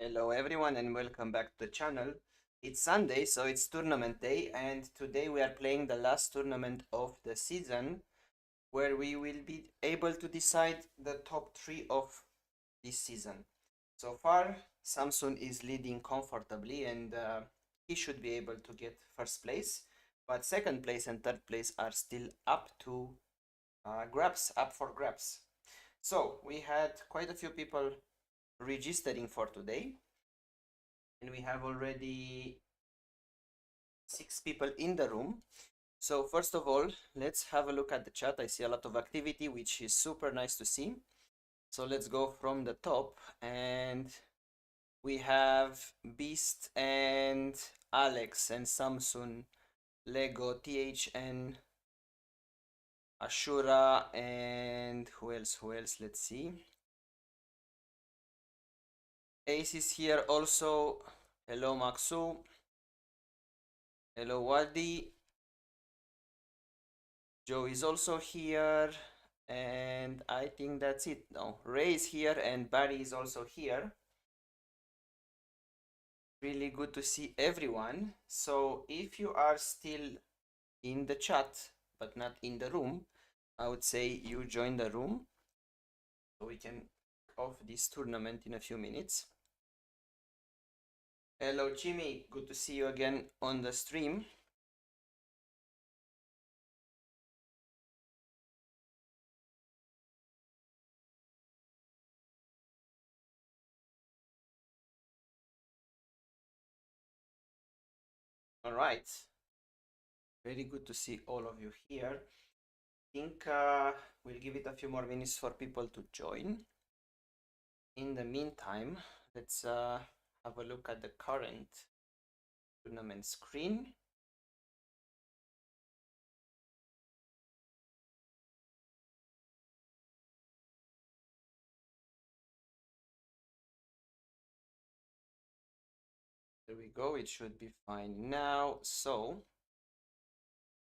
Hello everyone and welcome back to the channel. It's Sunday, so it's tournament day, and today we are playing the last tournament of the season where we will be able to decide the top 3 of this season. So far, Samson is leading comfortably and he should be able to get first place, but second place and third place are still up to up for grabs. So we had quite a few people registering for today, and we have already 6 people in the room. So first of all, let's have a look at the chat. I see a lot of activity, which is super nice to see. So let's go from the top, and we have Beast and Alex and Samsung, Lego, THN, Ashura, and who else? Let's see. Ace is here also. Hello, Maxu. Hello, Wadi. Joe is also here, and I think that's it. No, Ray is here and Barry is also here. Really good to see everyone. So if you are still in the chat but not in the room, I would say you join the room so we can off this tournament in a few minutes. Hello Jimmy, good to see you again on the stream. All right, very good to see all of you here. I think we'll give it a few more minutes for people to join. In the meantime, let's have a look at the current tournament screen. There we go, it should be fine now. So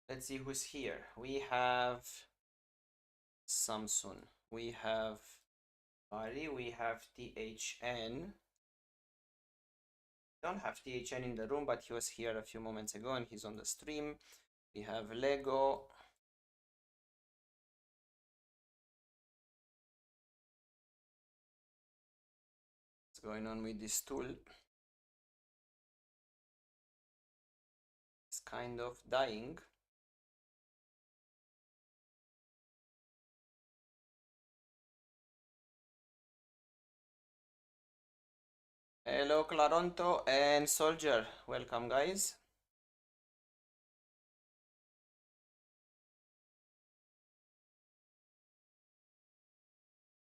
let's see who's here. We have Samsung, we have Ari, we have THN. Don't have THN in the room, but he was here a few moments ago and he's on the stream. We have Lego. What's going on with this tool? It's kind of dying. Hello Claronto and Soldier, welcome guys.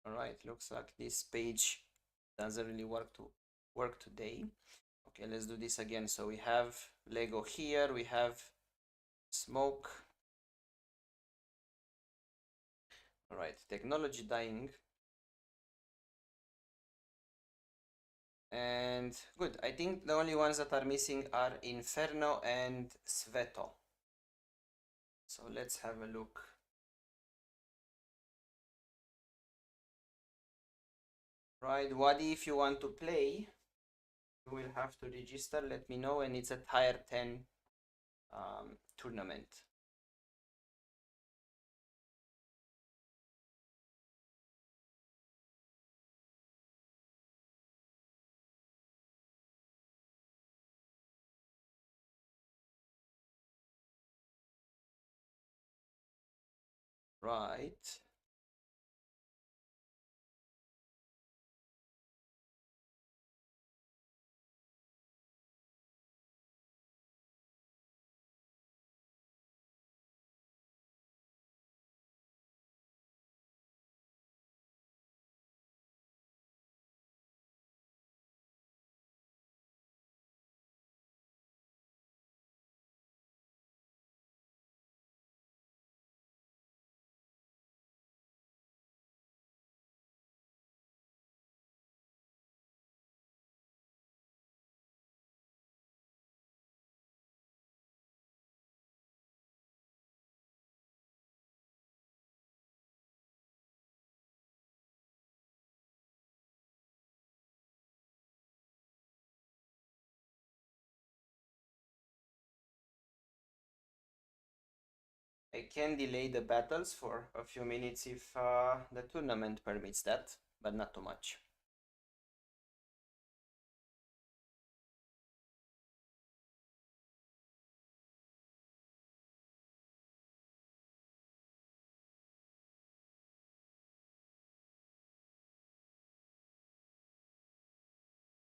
All right, looks like this page doesn't really work today. Okay, let's do this again. So we have Lego here, we have smoke. All right, technology dying. And good, I think the only ones that are missing are Inferno and Sveto. So let's have a look. Right, Wadi, if you want to play, you will have to register, let me know, and it's a tier 10 tournament. Right. I can delay the battles for a few minutes if the tournament permits that, but not too much.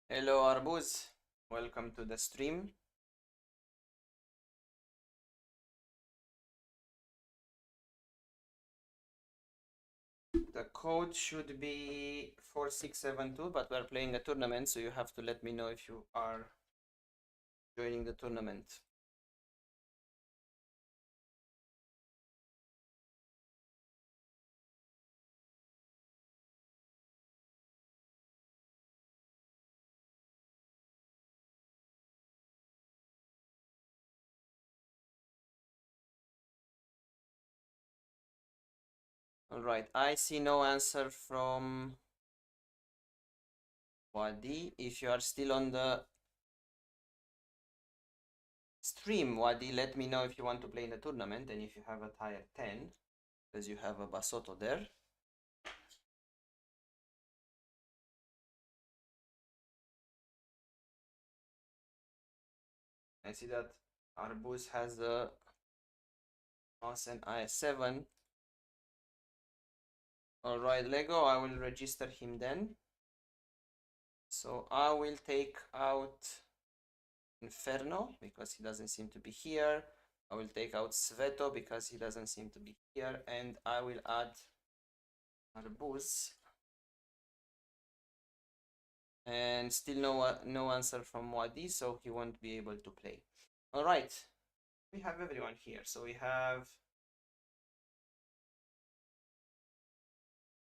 Hello Arbuz, welcome to the stream. The code should be 4672, but we're playing a tournament, so you have to let me know if you are joining the tournament. All right, I see no answer from Wadi. If you are still on the stream, Wadi, let me know if you want to play in the tournament and if you have a tier 10, because you have a Basoto there. I see that Arbuz has a mouse and IS7. All right, Lego, I will register him then. So I will take out Inferno because he doesn't seem to be here. I will take out Sveto because he doesn't seem to be here, and I will add Arbuz. And still no answer from Wadi, so he won't be able to play. All right, we have everyone here. So we have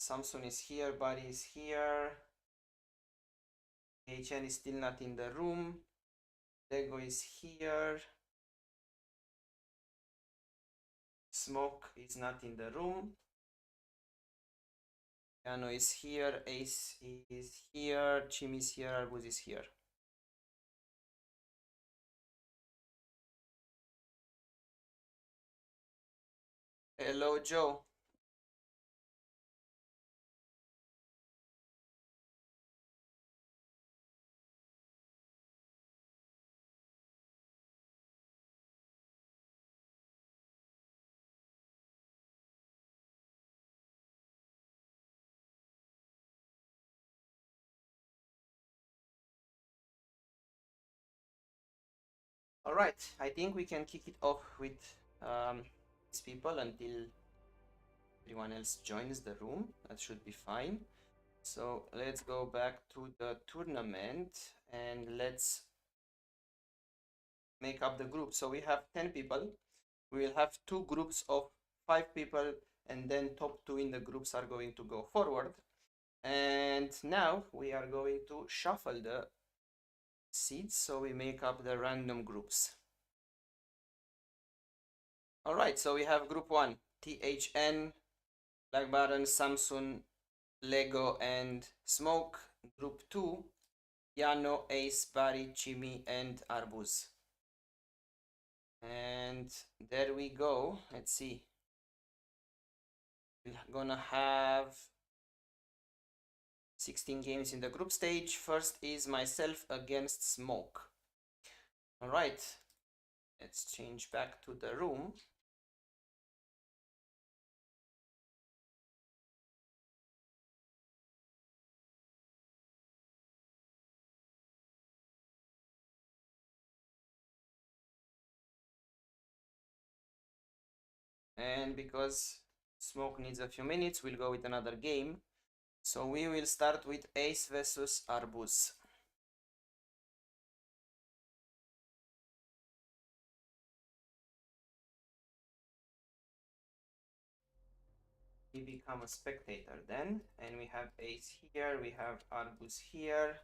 Samson is here, Buddy is here. HN is still not in the room. Lego is here. Smoke is not in the room. Yano is here. Ace is here. Chim is here. Arbuz is here. Hello, Joe. All right, I think we can kick it off with these people until everyone else joins the room. That should be fine. So let's go back to the tournament and let's make up the group. So we have 10 people. We will have 2 groups of 5 people, and then top 2 in the groups are going to go forward. And now we are going to shuffle the seats so we make up the random groups. All right, so we have group 1, THN, Black Baron, Samsung, Lego, and Smoke. Group 2, Yano, Ace, Barry, Chimi, and Arbuz. And there we go. Let's see. We're gonna have 16 games in the group stage. First is myself against Smoke. All right, let's change back to the room. And because Smoke needs a few minutes, we'll go with another game. So we will start with Ace versus Arbuz. We become a spectator then, and we have Ace here, we have Arbuz here,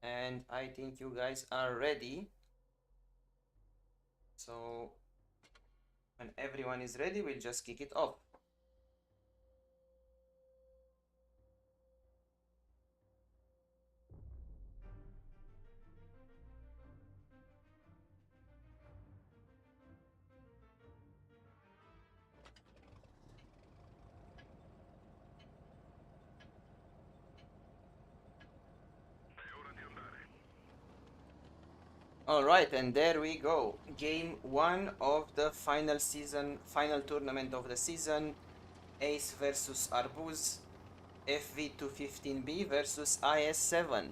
and I think you guys are ready. So when everyone is ready, we'll just kick it off. Alright, and there we go. Game 1 of the final tournament of the season. Ace versus Arbuz. FV215B versus IS7.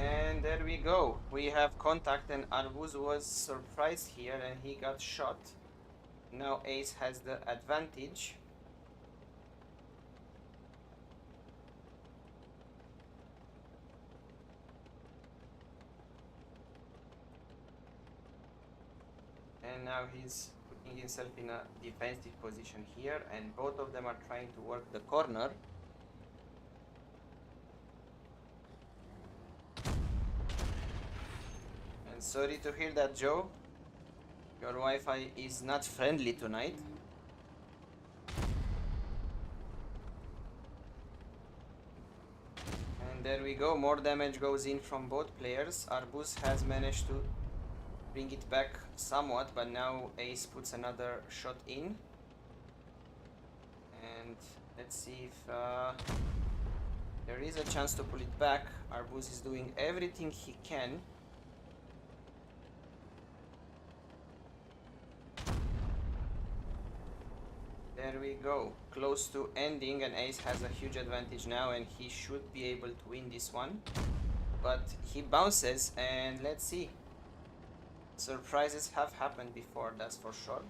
And there we go. We have contact, and Arbuz was surprised here and he got shot. Now Ace has the advantage. And now he's putting himself in a defensive position here, and both of them are trying to work the corner. And sorry to hear that, Joe. Your Wi-Fi is not friendly tonight. And there we go, more damage goes in from both players. Arbuz has managed to bring it back somewhat, but now Ace puts another shot in. And let's see if there is a chance to pull it back. Arbuz is doing everything he can. There we go, close to ending, and Ace has a huge advantage now and he should be able to win this one. But he bounces, and let's see. Surprises have happened before, that's for sure.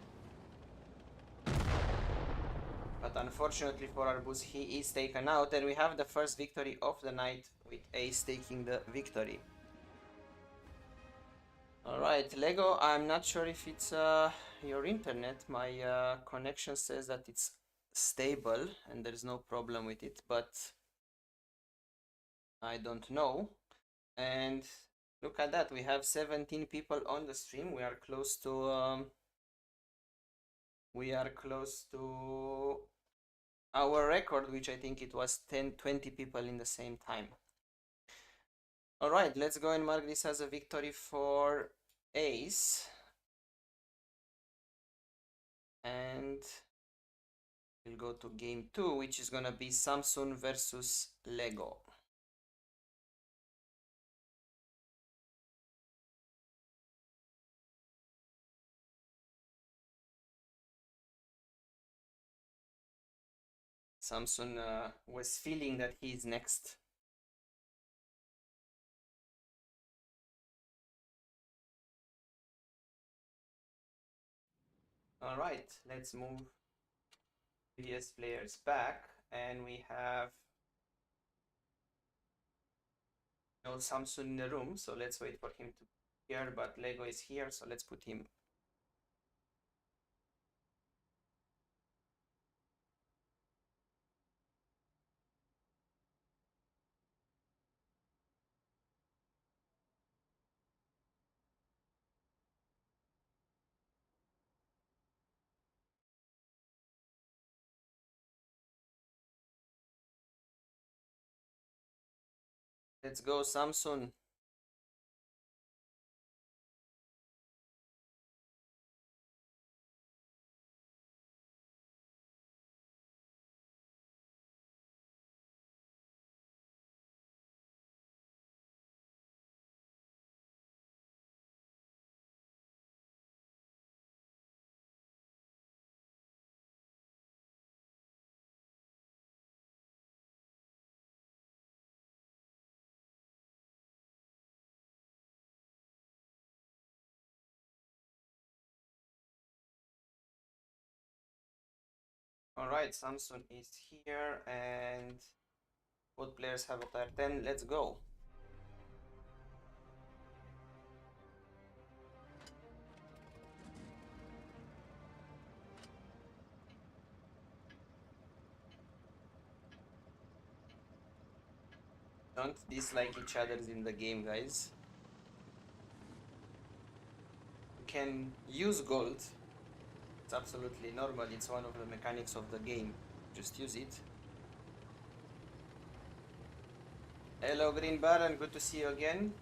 But unfortunately for Arbuz, he is taken out, and we have the first victory of the night with Ace taking the victory. Alright, Lego, I'm not sure if it's your internet. My connection says that it's stable and there's no problem with it, but I don't know. And look at that, we have 17 people on the stream. We are close to our record, which I think it was 20 people in the same time. Alright, let's go and mark this as a victory for Ace. And we'll go to game 2, which is gonna be Samsung versus Lego. Samsung was feeling that he's next. Alright, let's move previous players back, and we have no Samsung in the room, so let's wait for him to be here, but Lego is here, so let's put him. Let's go, Samsung. Alright, Samsung is here, and both players have a tier 10. Let's go. Don't dislike each other in the game, guys. You can use gold. It's absolutely normal. It's one of the mechanics of the game. Just use it. Hello, Green Baron. Good to see you again.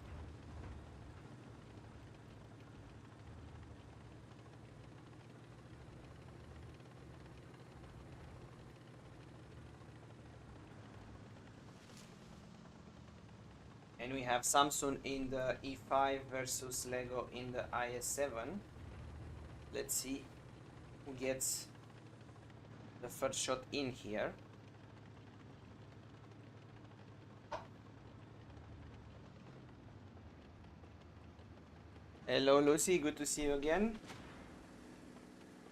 And we have Samsung in the E5 versus Lego in the IS7. Let's see who gets the first shot in here. Hello, Lucy. Good to see you again.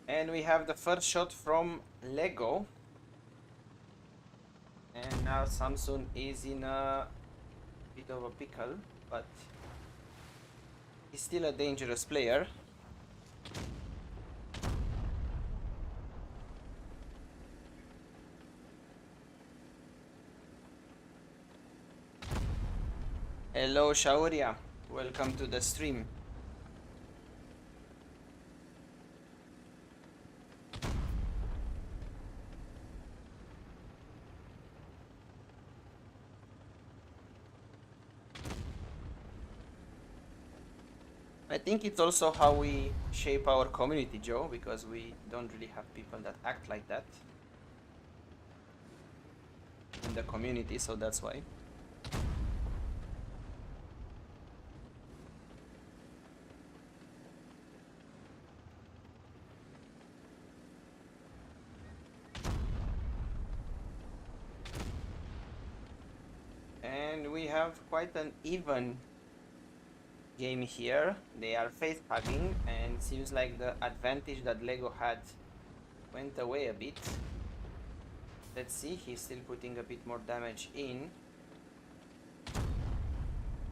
And we have the first shot from Lego. And now Samsung is in a bit of a pickle, but he's still a dangerous player. Hello, Shauria. Welcome to the stream. I think it's also how we shape our community, Joe, because we don't really have people that act like that in the community, so that's why. And we have quite an even game here. They are face hugging, and seems like the advantage that Lego had went away a bit. Let's see, he's still putting a bit more damage in.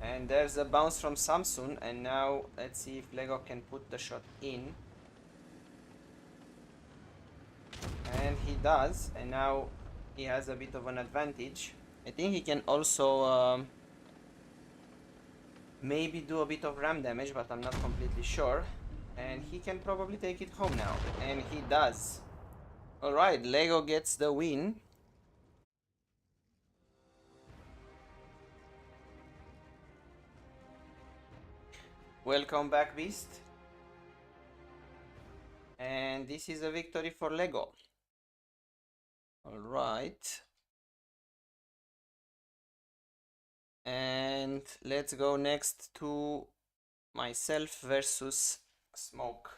And there's a bounce from Samsung, and now let's see if Lego can put the shot in. And he does, and now he has a bit of an advantage. I think he can also maybe do a bit of ram damage, but I'm not completely sure. And he can probably take it home now, and he does. Alright, Lego gets the win. Welcome back, Beast. And this is a victory for Lego. Alright. And let's go next to myself versus Smoke.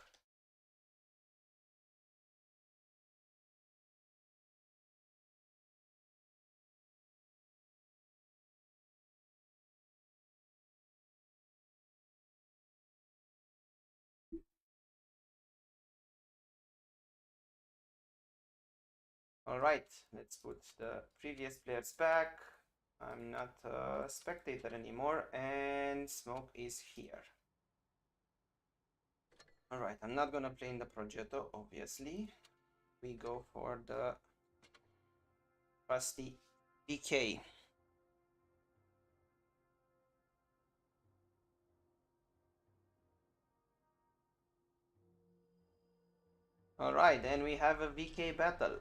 Alright, let's put the previous players back. I'm not a spectator anymore, and Smoke is here. Alright, I'm not gonna play in the Progetto, obviously. We go for the trusty PK. Alright, then we have a VK battle.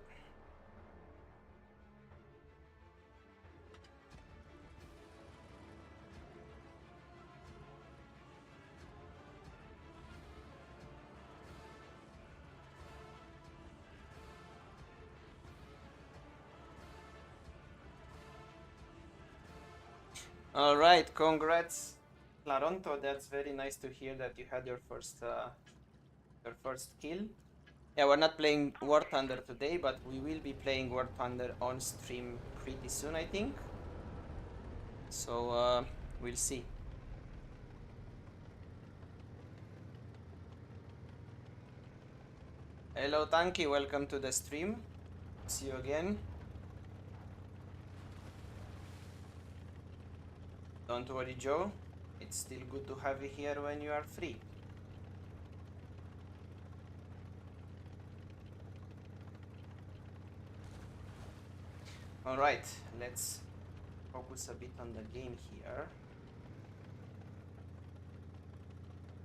Alright, congrats, Claronto. That's very nice to hear that you had your first kill. Yeah, we're not playing War Thunder today, but we will be playing War Thunder on stream pretty soon, I think. So we'll see. Hello, Tanky. Welcome to the stream. See you again. Don't worry, Joe. It's still good to have you here when you are free. Alright, let's focus a bit on the game here.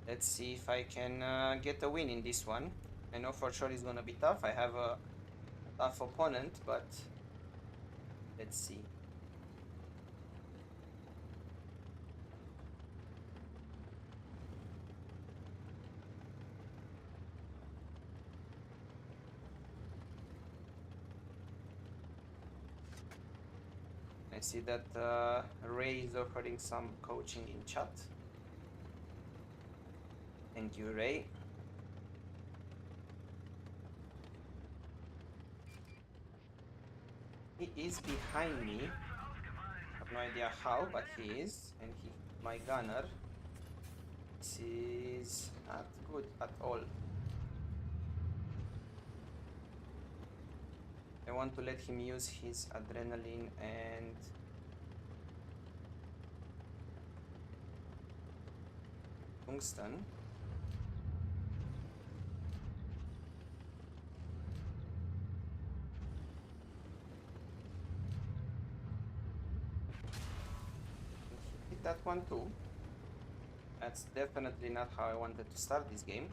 Let's see if I can get a win in this one. I know for sure it's gonna be tough. I have a tough opponent, but let's see. I see that Ray is offering some coaching in chat. Thank you, Ray. He is behind me. I have no idea how, but he is. And he, my gunner. This is not good at all. I want to let him use his adrenaline and tungsten. He hit that one too. That's definitely not how I wanted to start this game.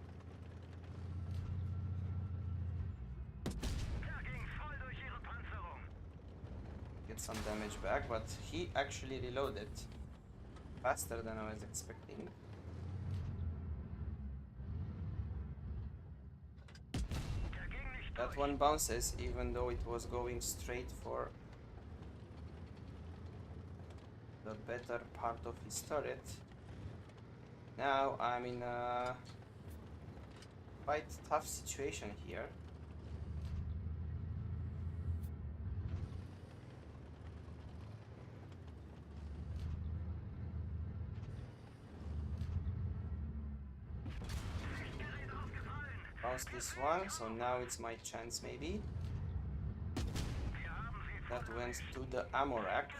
Get some damage back, but he actually reloaded faster than I was expecting. That one bounces even though it was going straight for the better part of his turret. Now I'm in a quite tough situation here. Bounce this one, so now it's my chance maybe. That went to the ammo rack.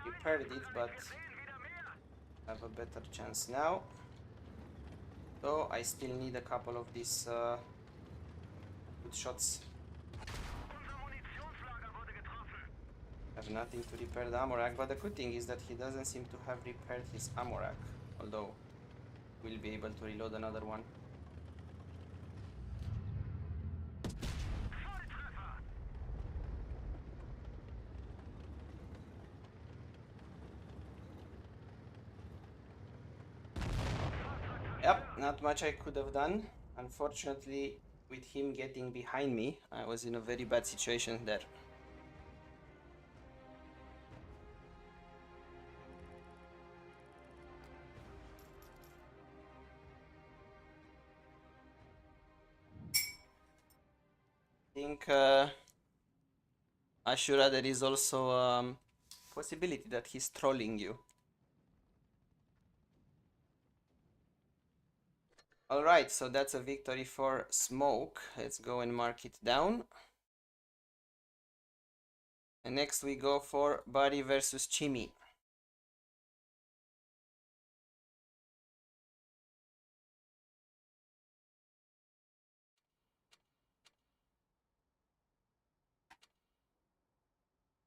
Repaired it, but I have a better chance now. Though I still need a couple of these good shots. I have nothing to repair the ammo rack, but the good thing is that he doesn't seem to have repaired his ammo rack. Although, we'll be able to reload another one. Yep, not much I could have done. Unfortunately, with him getting behind me, I was in a very bad situation there. I think Ashura, there is also a possibility that he's trolling you. Alright, so that's a victory for Smoke. Let's go and mark it down. And next we go for Buddy versus Chimmy.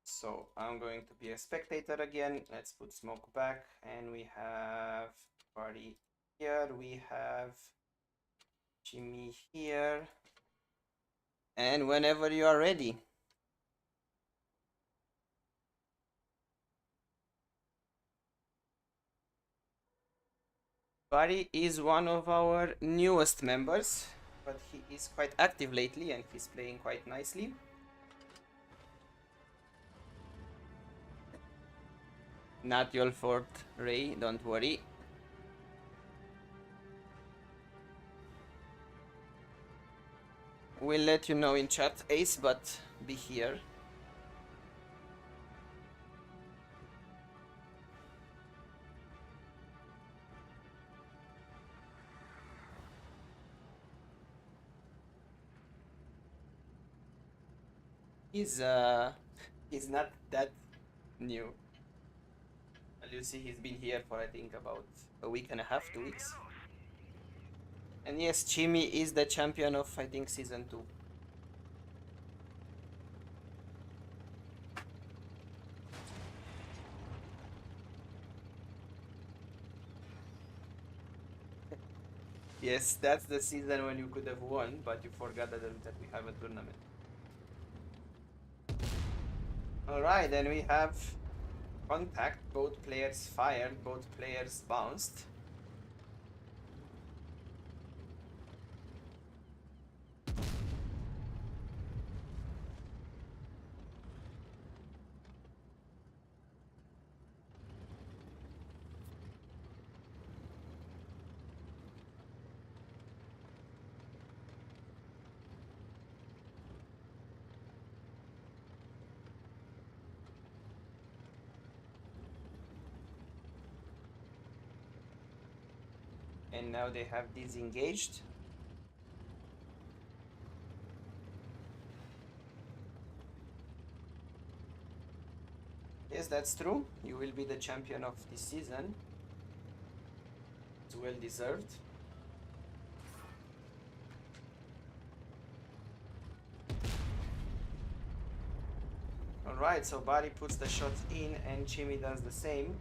So I'm going to be a spectator again. Let's put Smoke back, and we have Buddy here. We have Jimmy here. And whenever you are ready. Buddy is one of our newest members, but he is quite active lately and he's playing quite nicely. Not your fault, Ray, don't worry. We'll let you know in chat, Ace, but be here. He's not that new. You see, he's been here for I think about a week and a half, 2 weeks. And yes, Chimmy is the champion of I think season 2. Yes, that's the season when you could have won, but you forgot that we have a tournament. Alright, then we have contact. Both players fired, both players bounced. And now they have disengaged. Yes, that's true. You will be the champion of this season. It's well deserved. Alright, so Bari puts the shots in and Chimi does the same.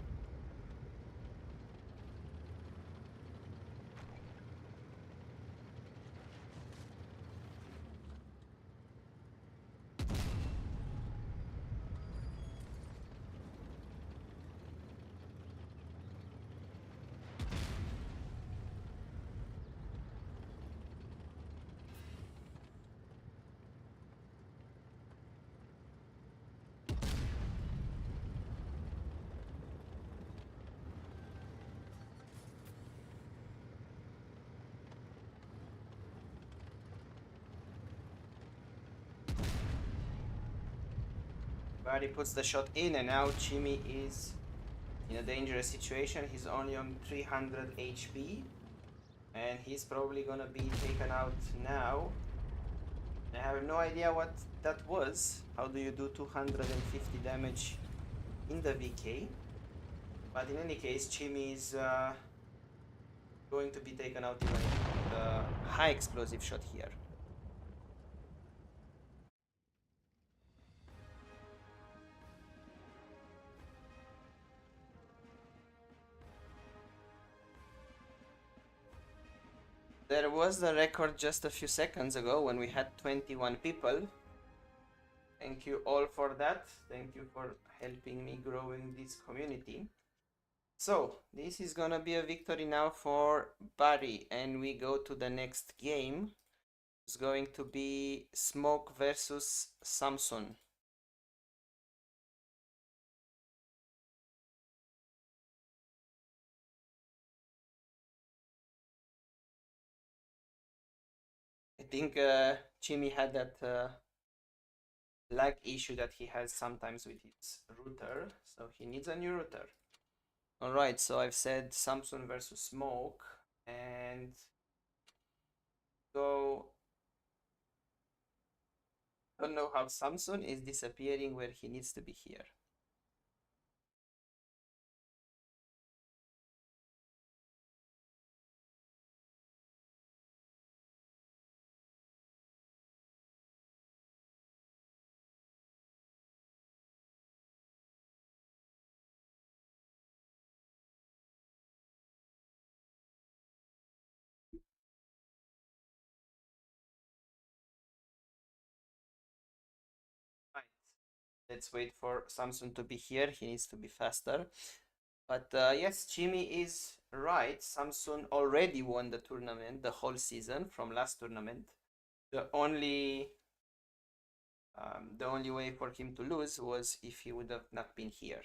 Bari puts the shot in and now Chimi is in a dangerous situation. He's only on 300 HP and he's probably gonna be taken out now. I have no idea what that was. How do you do 250 damage in the VK? But in any case, Chimi is going to be taken out even with the high explosive shot here. There was the record just a few seconds ago when we had 21 people. Thank you all for that. Thank you for helping me growing this community. So this is gonna be a victory now for Bari, and we go to the next game. It's going to be Smoke versus Samson. I think Chimi had that lag issue that he has sometimes with his router, so he needs a new router. Alright, so I've said Samson versus Smoke, and go. Don't know how Samson is disappearing where he needs to be here. Right. Let's wait for Samson to be here. He needs to be faster. But yes, Chimi is right. Samson already won the tournament, the whole season from last tournament. The only way for him to lose was if he would have not been here.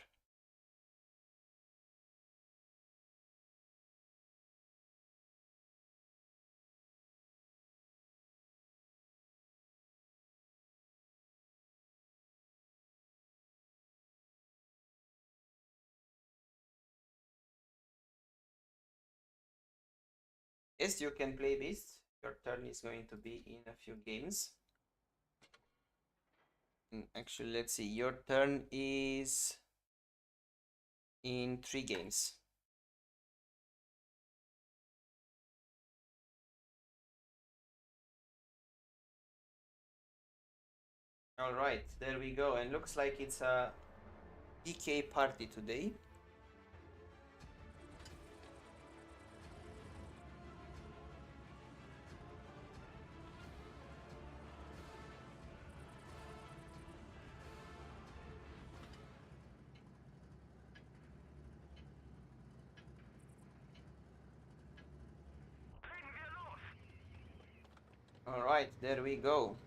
Yes, you can play Beast. Your turn is going to be in a few games. Actually, let's see. Your turn is in 3 games. All right, there we go. And looks like it's a PK party today. All right, there we go.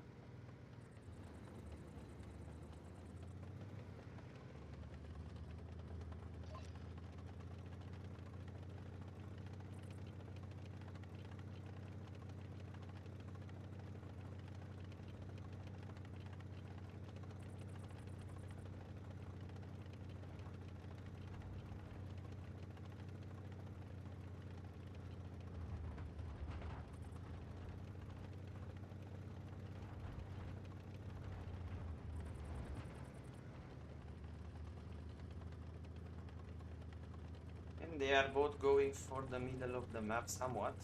They are both going for the middle of the map somewhat.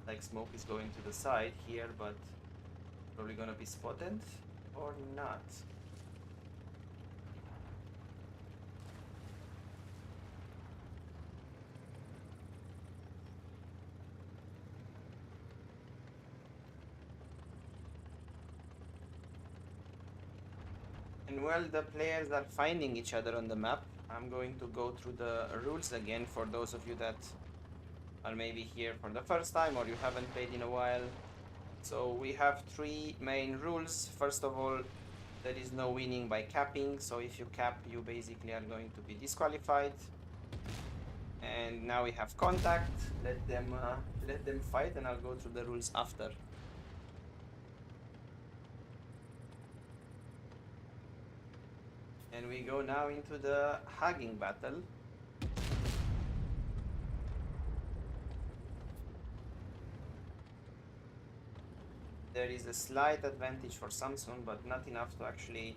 Like Smoke is going to the side here, but probably gonna be spotted or not. And while the players are finding each other on the map, I'm going to go through the rules again for those of you that are maybe here for the first time or you haven't played in a while. So we have three main rules. First of all, there is no winning by capping, so if you cap, you basically are going to be disqualified. And now we have contact. Let them fight, and I'll go through the rules after. And we go now into the hugging battle. There is a slight advantage for Samsung, but not enough to actually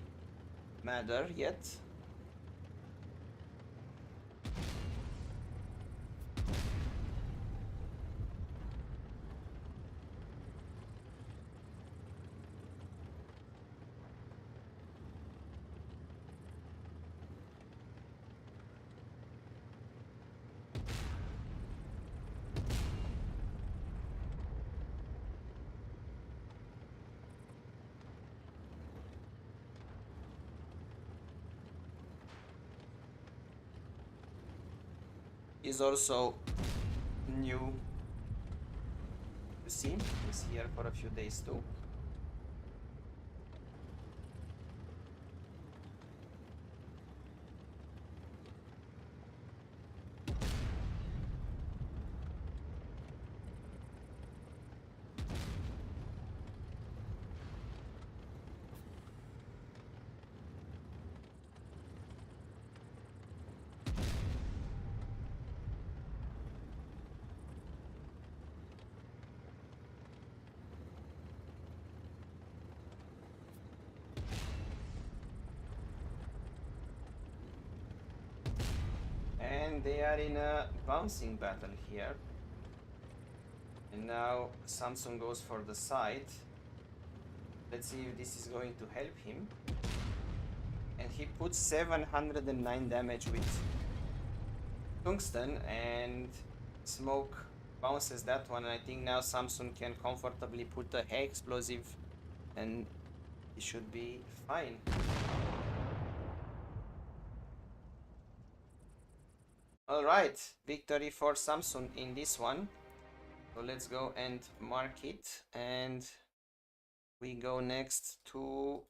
matter yet. Is also new to see. He's here for a few days too. And they are in a bouncing battle here. And now Samsung goes for the side. Let's see if this is going to help him. And he puts 709 damage with tungsten, and Smoke bounces that one. And I think now Samsung can comfortably put a hay explosive and it should be fine. Alright, victory for Samsung in this one. So let's go and mark it, and we go next to,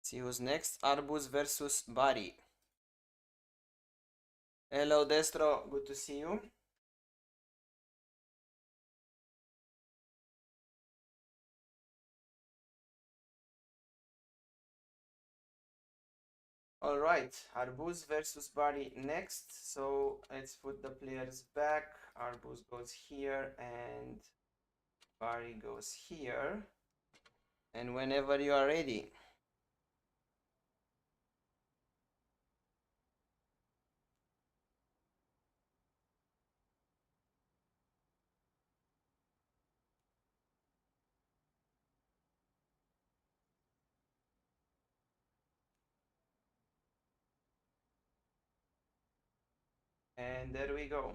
see who's next. Arbuz versus Bari. Hello Destro, good to see you. Alright, Arbuz versus Bari next. So let's put the players back. Arbuz goes here and Bari goes here. And whenever you are ready. And there we go.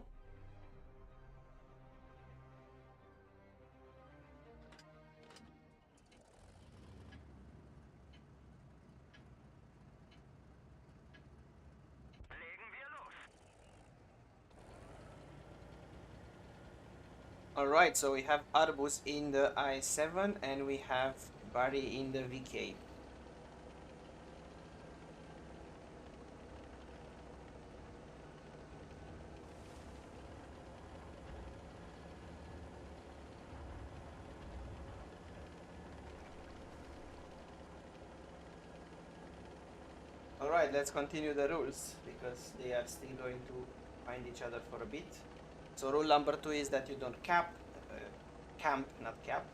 Alright, so we have Arbuz in the i7 and we have Bari in the VK. Alright, let's continue the rules because they are still going to find each other for a bit. So rule number 2 is that you don't camp, not cap.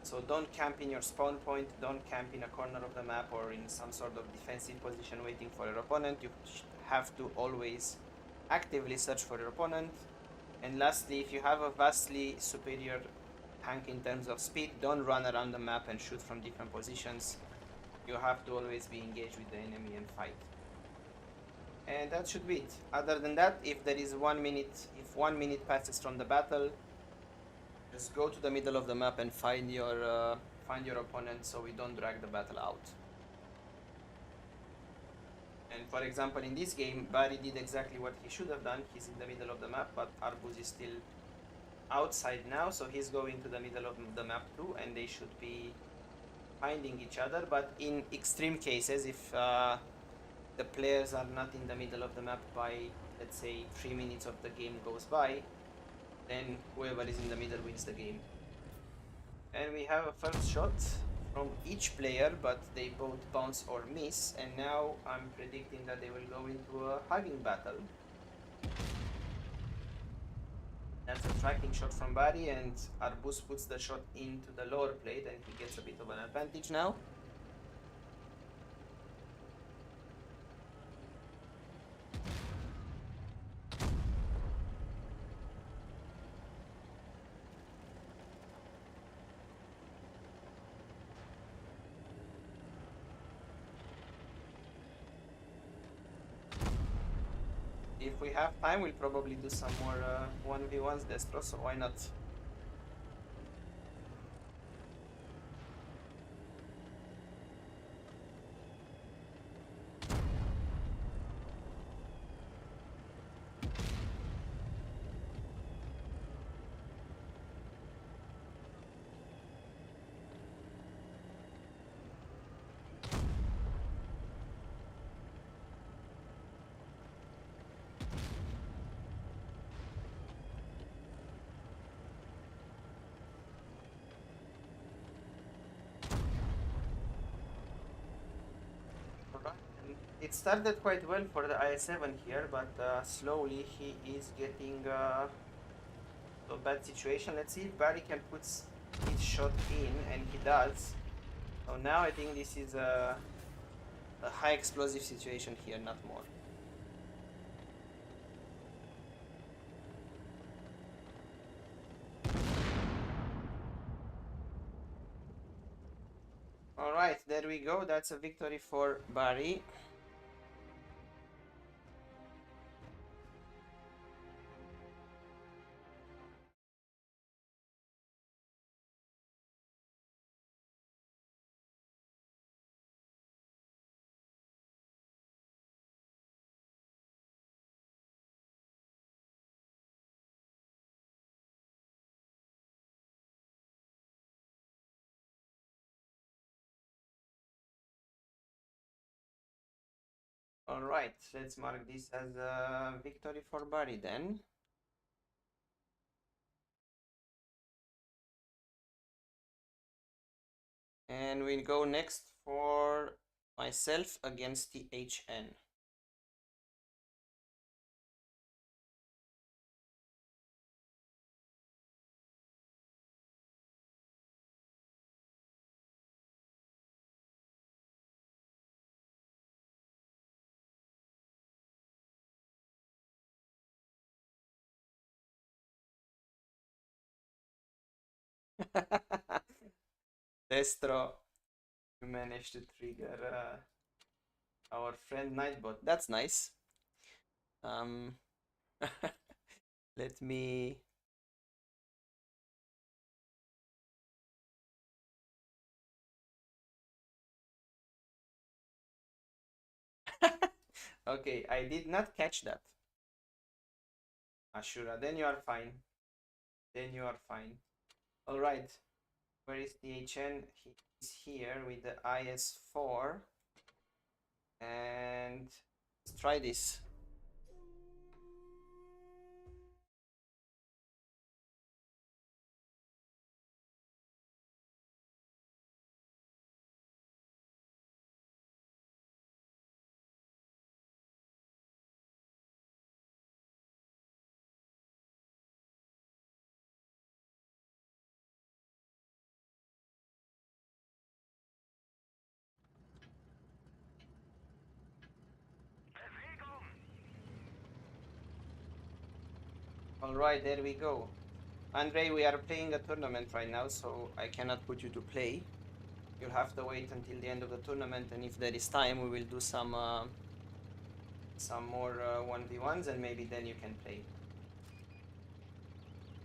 So don't camp in your spawn point, don't camp in a corner of the map or in some sort of defensive position waiting for your opponent. You have to always actively search for your opponent. And lastly, if you have a vastly superior tank in terms of speed, don't run around the map and shoot from different positions. You have to always be engaged with the enemy and fight. And that should be it. Other than that, if there is 1 minute, if 1 minute passes from the battle, just go to the middle of the map and find your opponent, so we don't drag the battle out. And for example, in this game, Barry did exactly what he should have done. He's in the middle of the map, but Arbuz is still outside now, so he's going to the middle of the map too, and they should be finding each other. But in extreme cases, if the players are not in the middle of the map by, let's say, 3 minutes of the game goes by, then whoever is in the middle wins the game. And we have a first shot from each player, but they both bounce or miss, and now I'm predicting that they will go into a hugging battle. That's a tracking shot from Barry, and Arbuz puts the shot into the lower plate, and he gets a bit of an advantage now. If we have time, we'll probably do some more 1v1s Destro, so why not? It started quite well for the IS-7 here, but slowly he is getting to a bad situation. Let's see if Barry can put his shot in, and he does. So now I think this is a high explosive situation here, not more. Alright, there we go. That's a victory for Barry. Alright, let's mark this as a victory for Barry then. And we'll go next for myself against the HN. Destro, you managed to trigger our friend Nightbot. That's nice. Let me. Okay, I did not catch that. Ashura, then you are fine. Then you are fine. Alright, where is the HN? He is here with the IS-4. And let's try this. Alright, there we go. Andre, we are playing a tournament right now, so I cannot put you to play. You'll have to wait until the end of the tournament, and if there is time, we will do some more 1v1s, and maybe then you can play.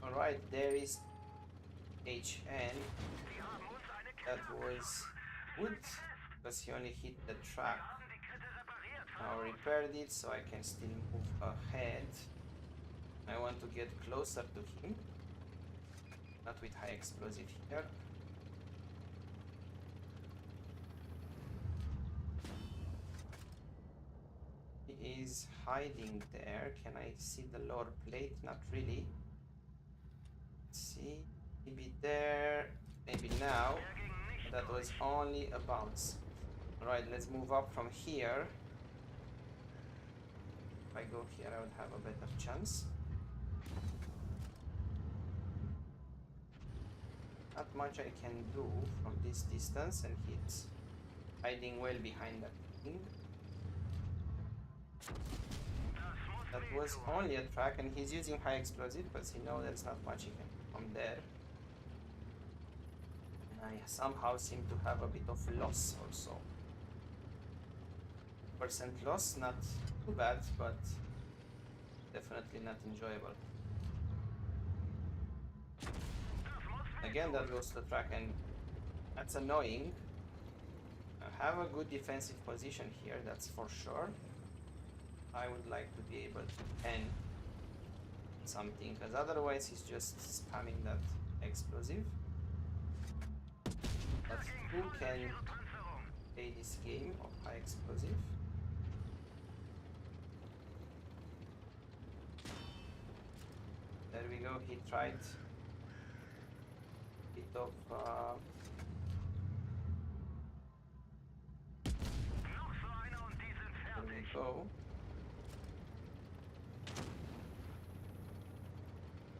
Alright, there is HN. That was good, because he only hit the track. Now repaired it, so I can still move ahead. I want to get closer to him. Not with high explosive here. He is hiding there. Can I see the lower plate? Not really. Let's see. Maybe there. Maybe now. That was only a bounce. Alright, let's move up from here. If I go here, I would have a better chance. Not much I can do from this distance, and he's hiding well behind that thing. That was only a track, and he's using high explosive because he knows there's not much he can from there. And I somehow seem to have a bit of loss also. Percent loss, not too bad, but definitely not enjoyable. Again, that goes to the track, and that's annoying. I have a good defensive position here, that's for sure. I would like to be able to pen something, because otherwise he's just spamming that explosive. But who can play this game of high explosive? There we go, he tried a bit of there we go.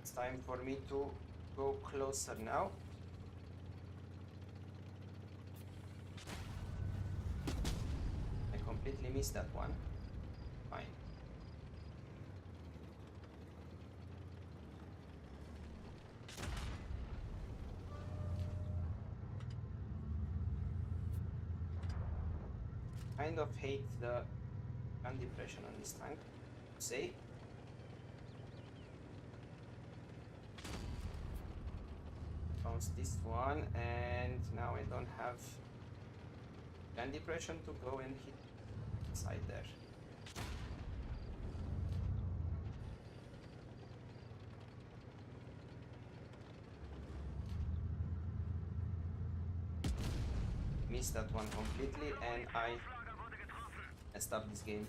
It's time for me to go closer now. I completely missed that one. Fine. Kind of hate the gun depression on this tank, say. Bounce this one, and now I don't have gun depression to go and hit inside there. Missed that one completely, and I messed up this game.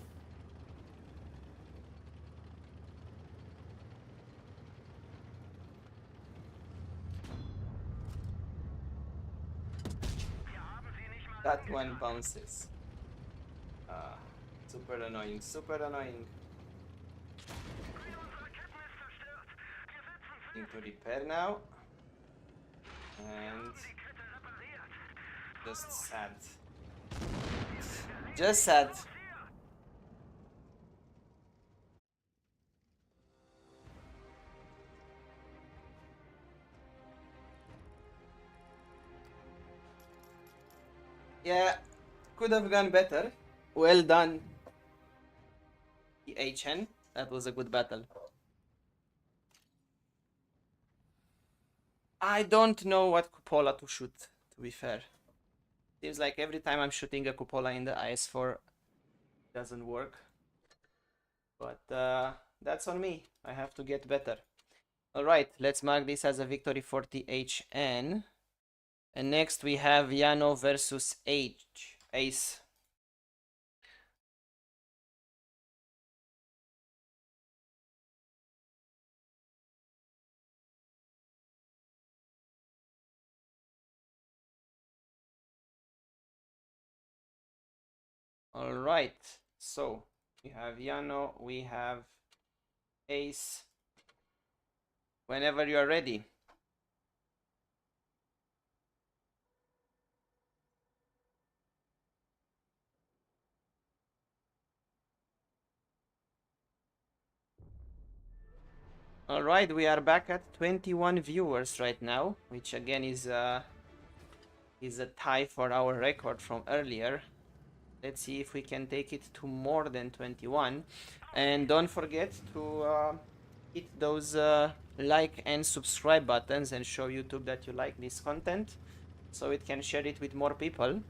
That one bounces. Super annoying, super annoying. Need to repair now. And just sad. Just sad. Yeah, could have gone better. Well done, HN. That was a good battle. I don't know what cupola to shoot, to be fair. Seems like every time I'm shooting a cupola in the IS4, it doesn't work. But that's on me. I have to get better. Alright, let's mark this as a victory for THN. And next we have Yano versus Ace. Alright, so we have Yano, we have Ace. Whenever you are ready. All right, we are back at 21 viewers right now, which again is a tie for our record from earlier. Let's see if we can take it to more than 21. And don't forget to hit those like and subscribe buttons and show YouTube that you like this content so it can share it with more people.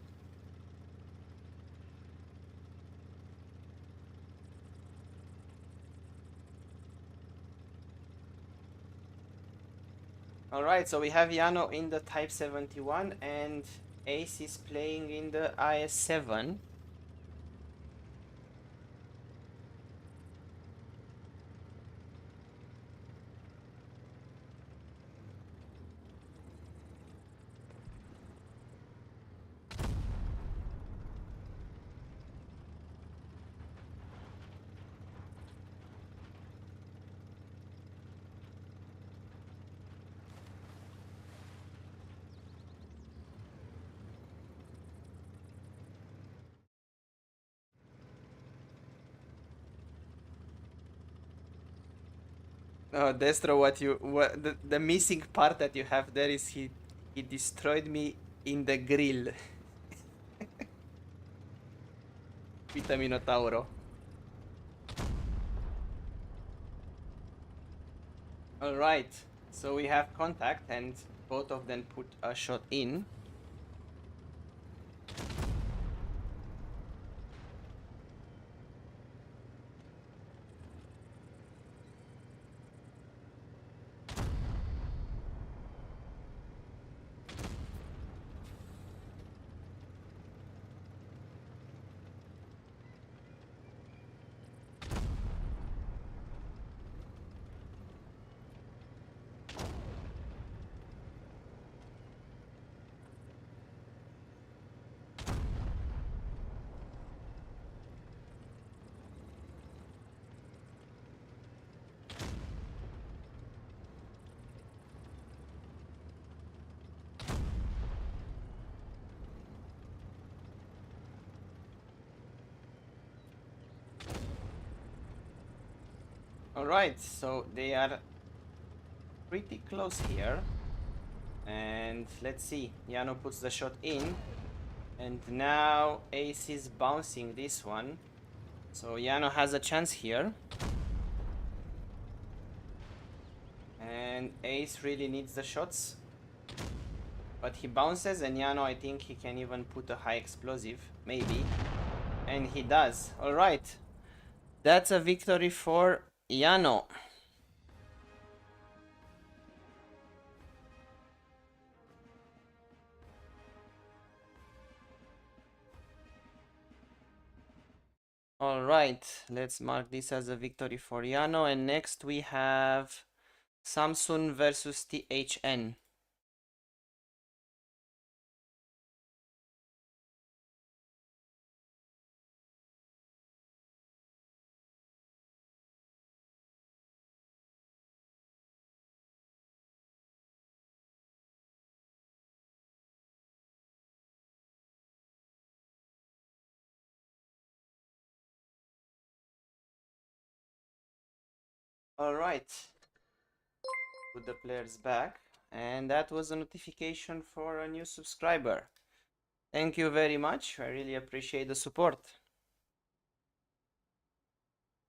Alright, so we have Yano in the Type 71 and Ace is playing in the IS-7. Oh, Destro, what the missing part that you have there is he destroyed me in the grill. Vita Minotauro. Alright, so we have contact and both of them put a shot in. Alright, so they are pretty close here. And let's see, Yano puts the shot in. And now Ace is bouncing this one. So Yano has a chance here. And Ace really needs the shots. But he bounces and Yano, I think he can even put a high explosive, maybe. And he does. Alright. That's a victory for Yano. Alright, let's mark this as a victory for Yano. And next we have Samsun versus THN. Alright, put the players back. And that was a notification for a new subscriber. Thank you very much. I really appreciate the support.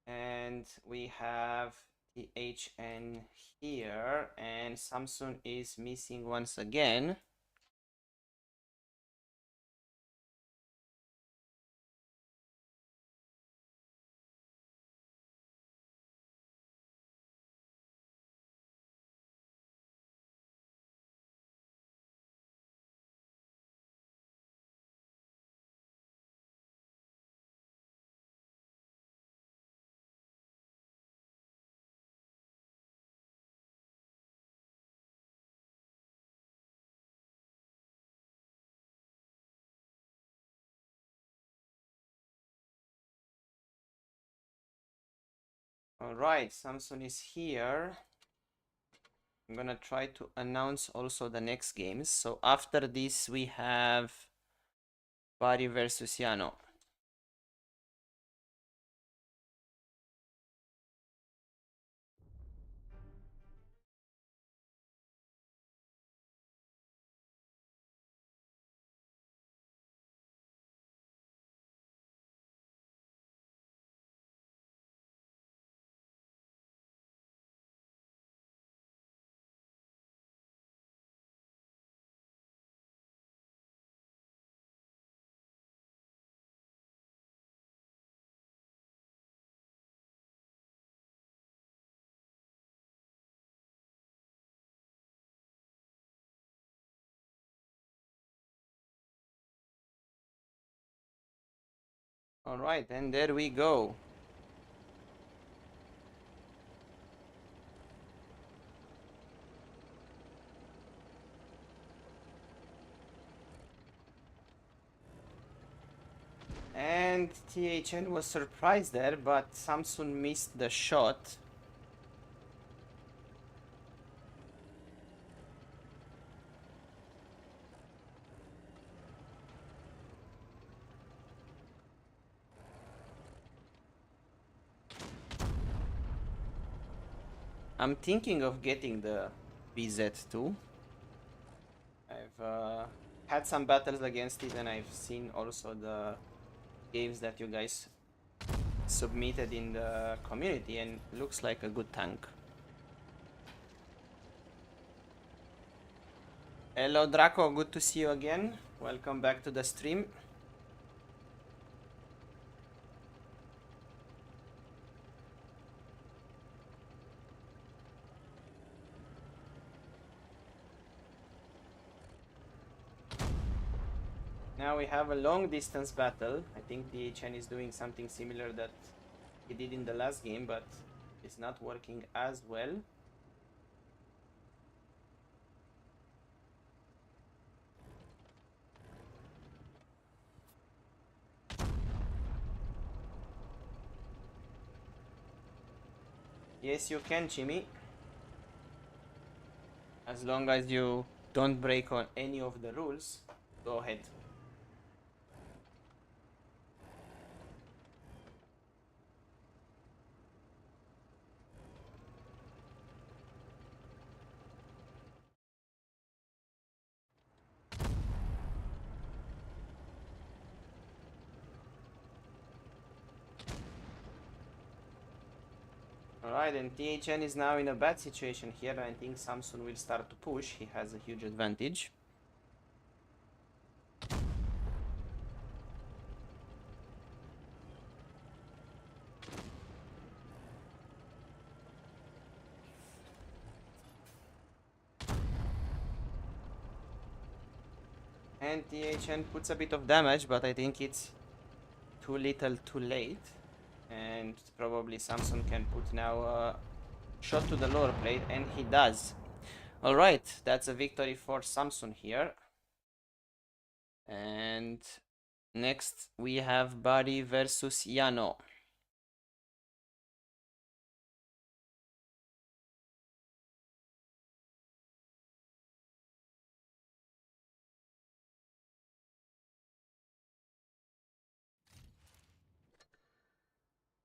And we have THN here, and Samsun is missing once again. Alright, Samsun is here. I'm gonna try to announce also the next games. So after this we have Bari versus Yano. Alright, and there we go. And THN was surprised there, but Samsun missed the shot. I'm thinking of getting the BZ2. I've had some battles against it, and I've seen also the games that you guys submitted in the community, and looks like a good tank. Hello Draco, good to see you again. Welcome back to the stream. Now we have a long distance battle. I think THN is doing something similar that he did in the last game, but it's not working as well. Yes, you can, Chimmy. As long as you don't break on any of the rules, go ahead. Alright, and THN is now in a bad situation here. I think Samsun will start to push. He has a huge advantage. And THN puts a bit of damage, but I think it's too little too late. And probably Samsun can put now a shot to the lower plate, and he does. Alright, that's a victory for Samsun here. And next we have Bari versus Yano.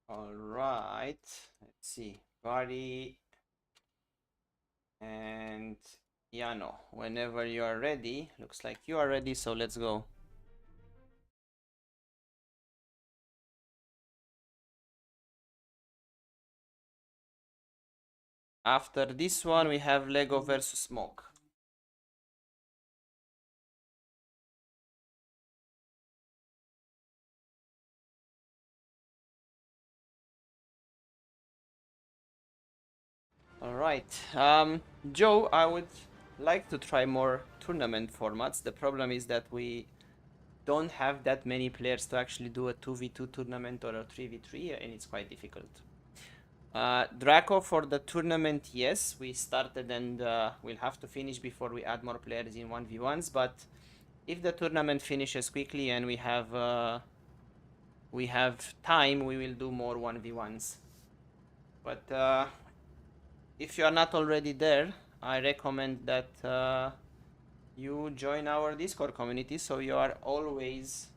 Alright, let's see. Bari and Yano. Whenever you are ready, looks like you are ready, so let's go. After this one, we have Lego versus Smoke. Alright, Joe, I would like to try more tournament formats. The problem is that we don't have that many players to actually do a 2v2 tournament or a 3v3, and it's quite difficult. Draco, for the tournament, yes, we started, and we'll have to finish before we add more players in 1v1s, but if the tournament finishes quickly and we have time, we will do more 1v1s. But if you are not already there, I recommend that you join our Discord community, so you are always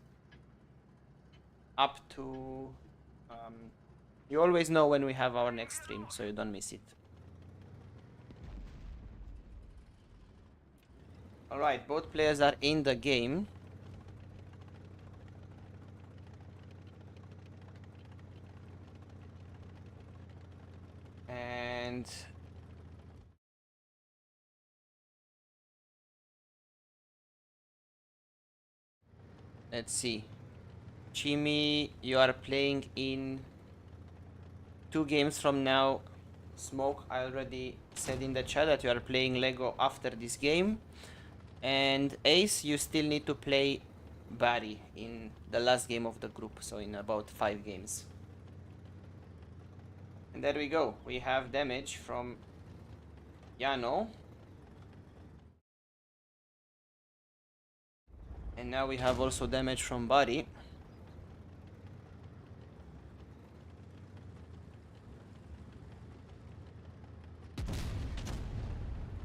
up to you always know when we have our next stream, so you don't miss it. Alright, both players are in the game. And let's see. Chimmy, you are playing in 2 games from now. Smoke, I already said in the chat that you are playing Lego after this game. And Ace, you still need to play Bari in the last game of the group, so in about 5 games. And there we go, we have damage from Yano. And now we have also damage from Bari.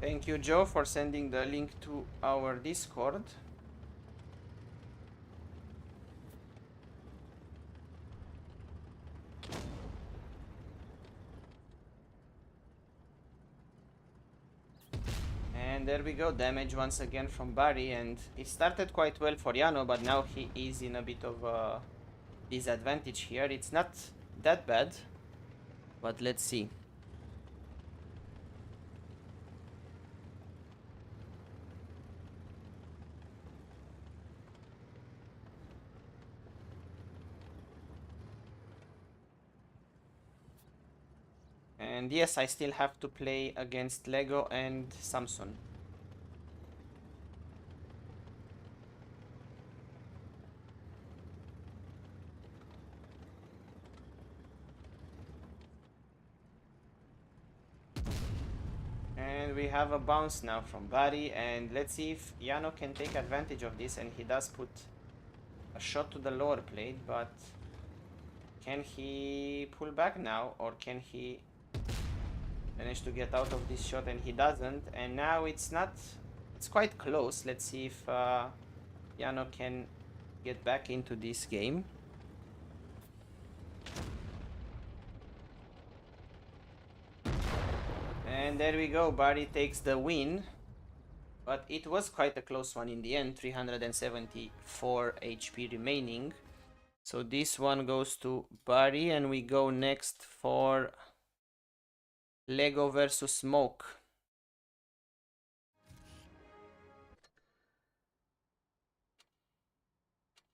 Thank you, Joe, for sending the link to our Discord. And there we go, damage once again from Bari, and it started quite well for Yano, but now he is in a bit of a disadvantage here. It's not that bad, but let's see. And yes, I still have to play against Lego and Samson. And we have a bounce now from Bari, and let's see if Yano can take advantage of this, and he does put a shot to the lower plate, but can he pull back now, or can he manage to get out of this shot? And he doesn't, and now it's quite close. Let's see if Yano can get back into this game. And there we go, Bari takes the win, but it was quite a close one in the end. 374 HP remaining, so this one goes to Bari, and we go next for Lego versus Smoke.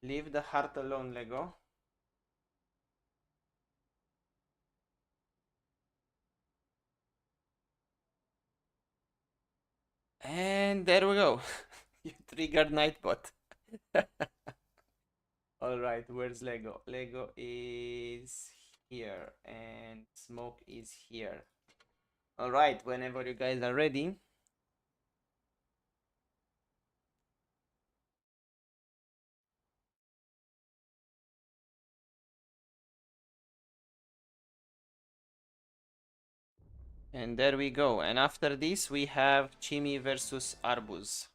Leave the heart alone, Lego. And there we go. You triggered Nightbot. Alright, where's Lego? Lego is here and Smoke is here. Alright, whenever you guys are ready. And there we go. And after this we have Chimi versus Arbuz.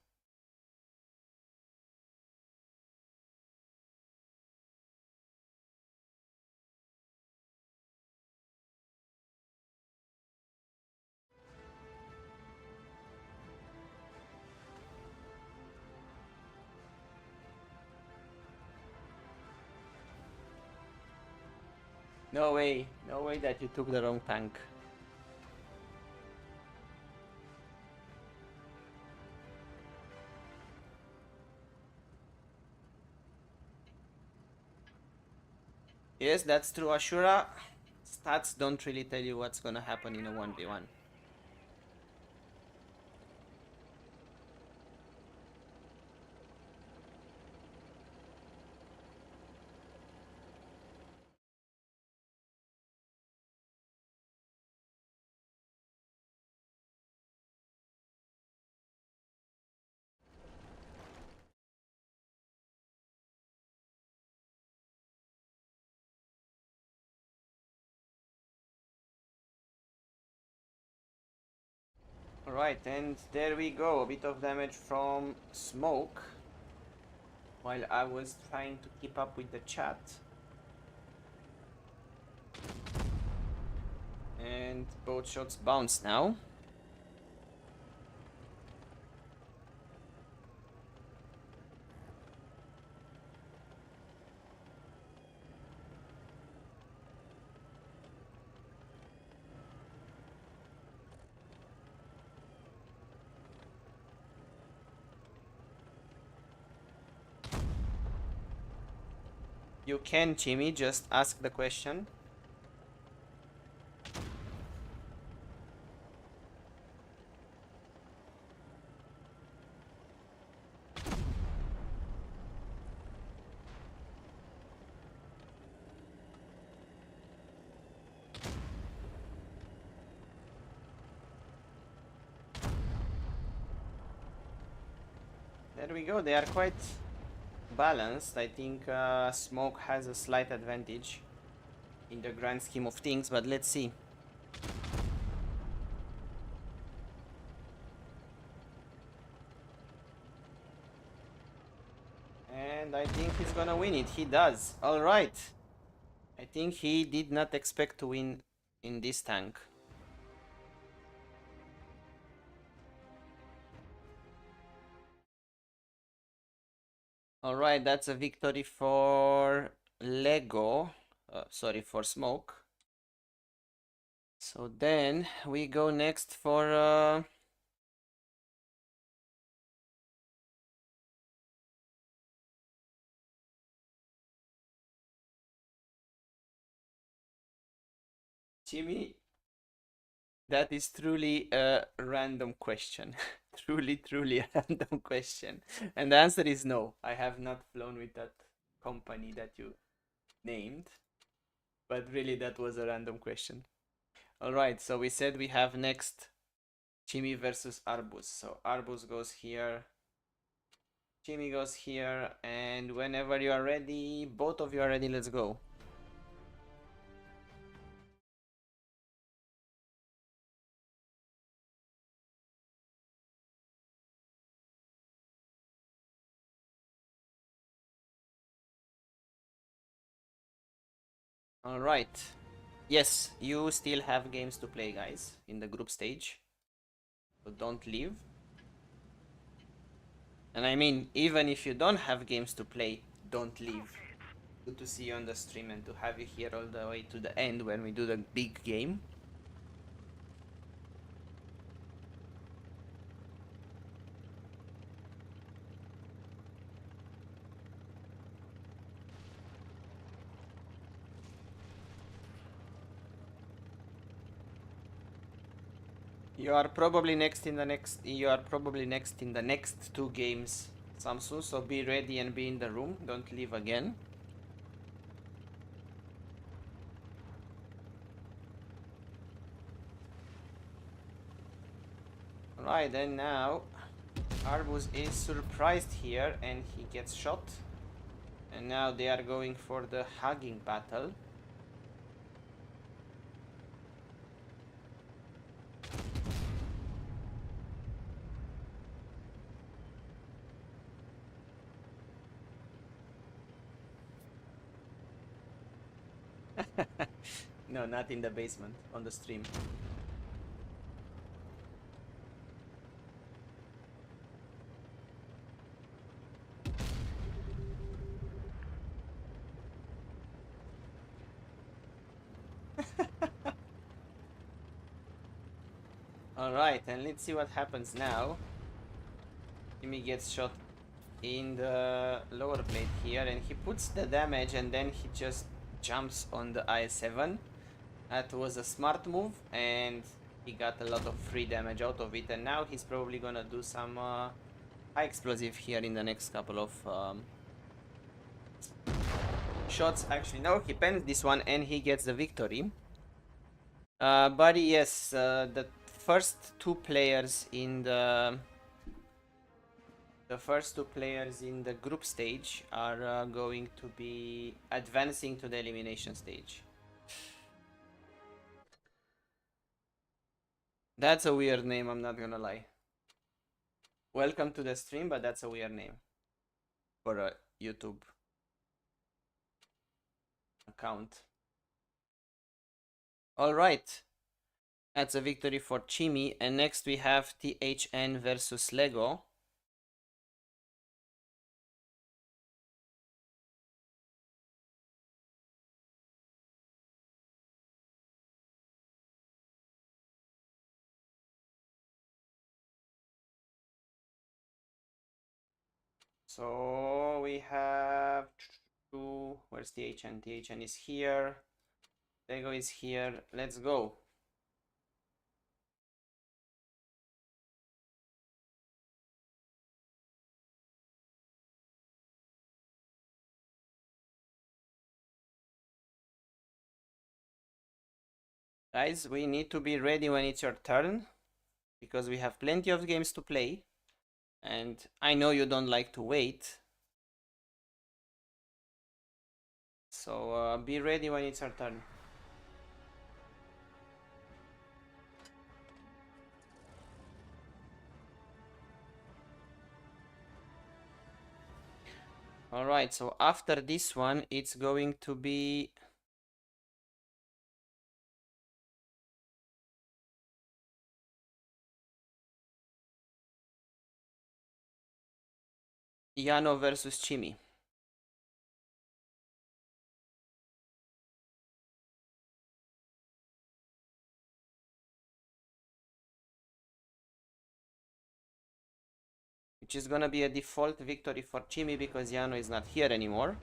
No way that you took the wrong tank. Yes, that's true, Ashura. Stats don't really tell you what's gonna happen in a 1v1. Alright, and there we go, a bit of damage from Smoke, while I was trying to keep up with the chat. And both shots bounce now. You can, Jimmy, just ask the question. There we go. They are quite balanced. I think Smoke has a slight advantage in the grand scheme of things, but let's see. And I think he's gonna win it. He does. Alright. I think he did not expect to win in this tank. Alright, that's a victory for Lego. Sorry, for Smoke. So then we go next for Jimmy. That is truly a random question. Truly a random question. And the answer is no. I have not flown with that company that you named. But really, that was a random question. Alright, so we said we have next Jimmy versus Arbus. So Arbus goes here. Jimmy goes here. And whenever you are ready, both of you are ready, let's go. Alright. Yes, you still have games to play, guys, in the group stage. So don't leave. And I mean, even if you don't have games to play, don't leave. Good to see you on the stream and to have you here all the way to the end when we do the big game. You are probably next in the next two games, Samsu, so be ready and be in the room. Don't leave again. Right, and now Arbus is surprised here and he gets shot. And now they are going for the hugging battle. No, not in the basement, on the stream. Alright, and let's see what happens now. Jimmy gets shot in the lower plate here and he puts the damage and then he just jumps on the IS-7. That was a smart move and he got a lot of free damage out of it, and now he's probably gonna do some high explosive here in the next couple of shots. Actually no, he pens this one and he gets the victory. But yes, the first two players in the group stage are going to be advancing to the elimination stage. That's a weird name, I'm not gonna lie. Welcome to the stream, but that's a weird name for a YouTube account. Alright, that's a victory for Chimi, and next we have THN versus Lego. So we have two. Where's THN? THN is here. Lego is here. Let's go. Guys, we need to be ready when it's your turn, because we have plenty of games to play. And I know you don't like to wait. So be ready when it's our turn. Alright, so after this one, it's going to be Yano versus Chimi. Which is gonna be a default victory for Chimi because Yano is not here anymore.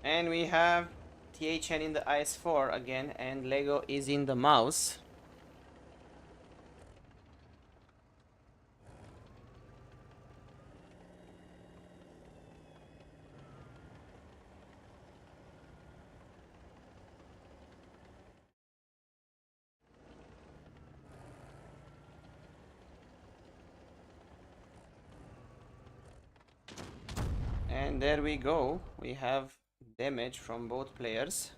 And we have THN in the IS4 again, and Lego is in the mouse. And there we go. We have damage from both players.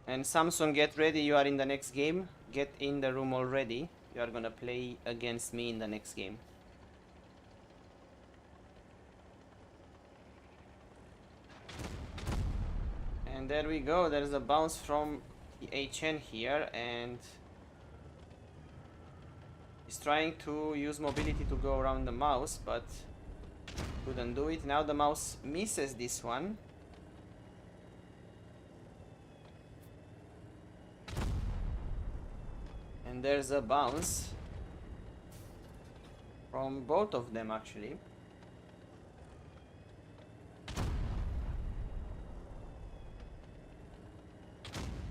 And Samsung, get ready. You are in the next game. Get in the room already. You are gonna play against me in the next game. And there we go. There's a bounce from the HN here, and he's trying to use mobility to go around the mouse, but couldn't do it. Now the mouse misses this one. And there's a bounce from both of them actually.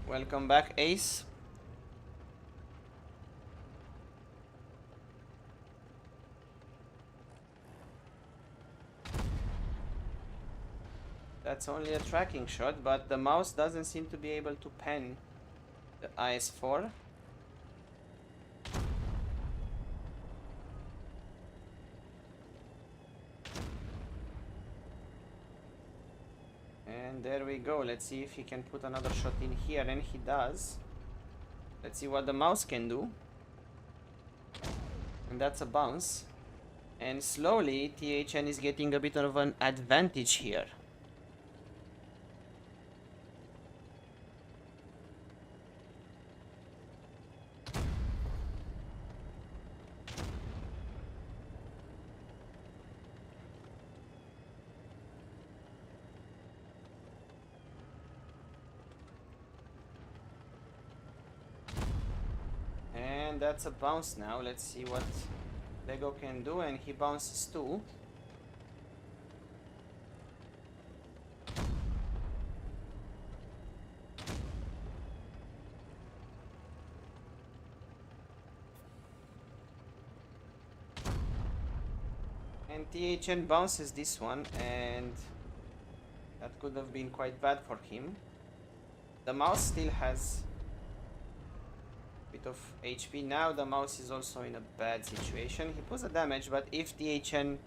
Welcome back, Ace. That's only a tracking shot, but the mouse doesn't seem to be able to pen the IS4. And there we go. Let's see if he can put another shot in here, and he does. Let's see what the mouse can do. And that's a bounce. And slowly THN is getting a bit of an advantage here. And that's a bounce now. Let's see what Lego can do, and he bounces too. And THN bounces this one, and that could have been quite bad for him. The mouse still has a bit of HP. Now the mouse is also in a bad situation. He puts a damage, but if THN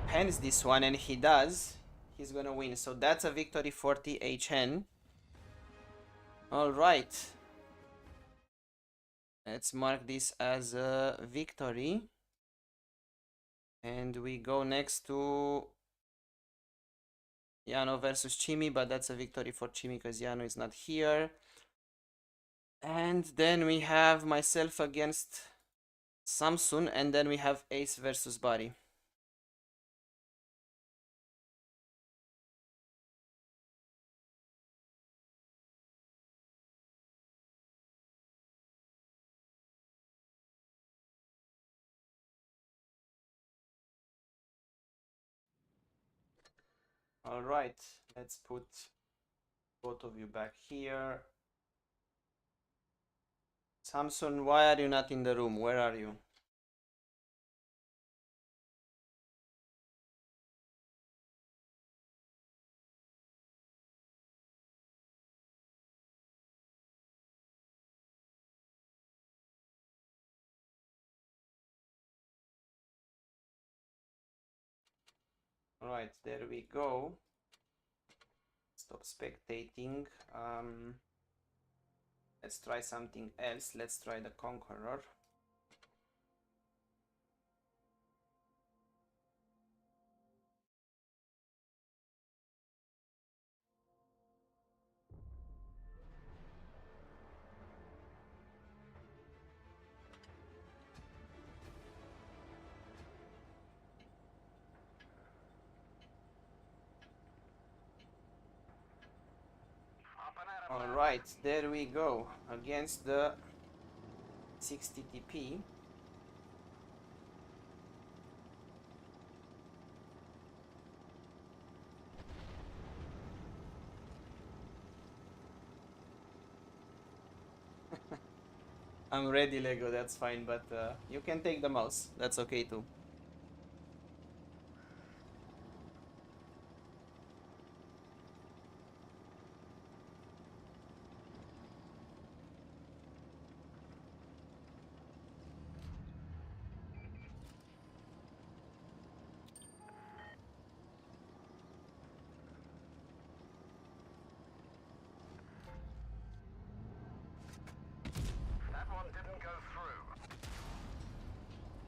pens this one, and he does, he's gonna win. So that's a victory for THN. Alright. Let's mark this as a victory. And we go next to Yano versus Chimi, but that's a victory for Chimi because Yano is not here. And then we have myself against Samsung, and then we have Ace versus Bari. Alright, let's put both of you back here. Samsung, why are you not in the room? Where are you? Alright, there we go. Stop spectating. Let's try something else. Let's try the Conqueror. Alright, there we go. Against the 60 TP. I'm ready, Lego, that's fine, but you can take the mouse. That's okay too.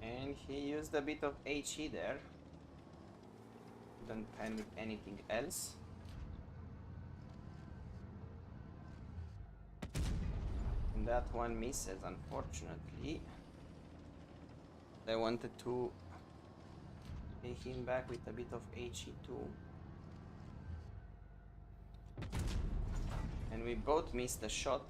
And he used a bit of HE there. Don't pan with anything else. And that one misses, unfortunately. I wanted to pay him back with a bit of HE too. And we both missed the shot.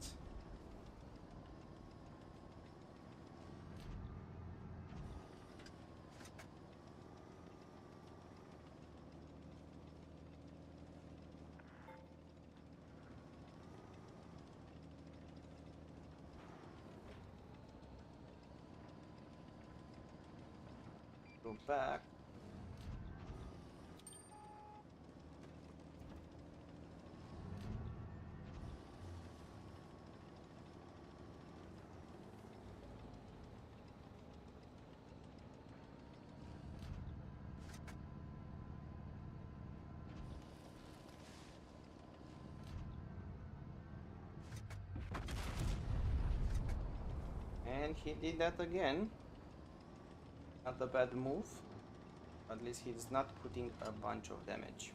Go back. And he did that again. Not a bad move. At least he's not putting a bunch of damage.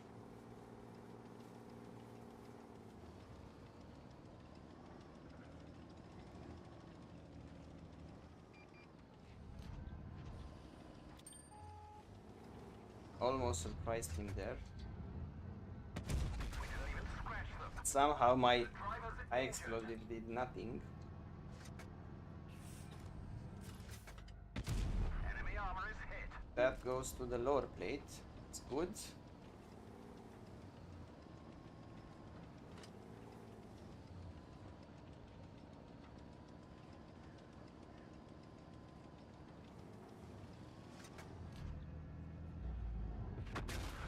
Almost surprised him there. Somehow my eye exploded did nothing. That goes to the lower plate. It's good.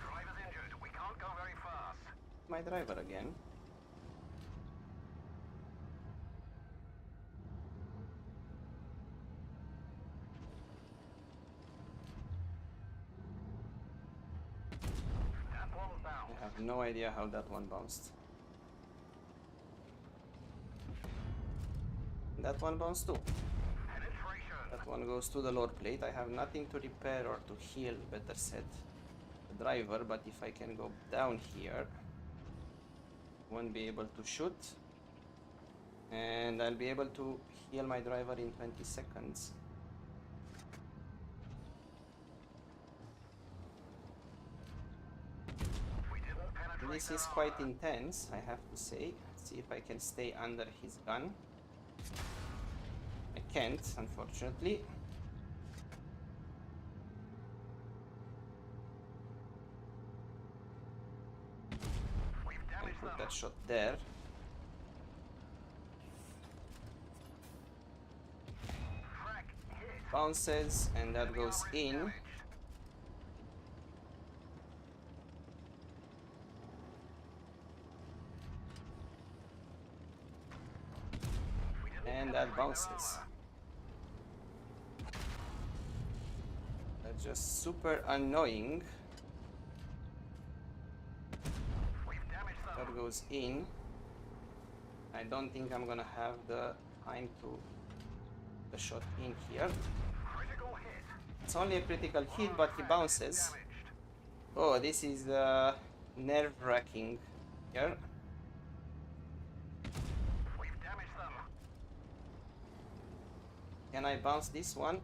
Driver's injured. We can't go very fast. My driver again. That one bounced. I have no idea how that one bounced. That one bounced too. Penetration. That one goes to the lower plate. I have nothing to repair or to heal, better said, the driver, but if I can go down here, won't be able to shoot. And I'll be able to heal my driver in 20 seconds. We didn't penetrate This their is quite armor. intense, I have to say. Let's see if I can stay under his gun. I can't, unfortunately. We've I'll damaged put them. that shot there. Frag hit. Bounces, and that goes Armor is in. damaged. We didn't And penetrate that their bounces. armor. That's just super annoying. goes in. I don't think I'm gonna have the time to the shot in here. Critical hit. It's only a critical hit, but he bounces. Damaged. Oh, this is nerve-wracking here. We've damaged them. Can I bounce this one?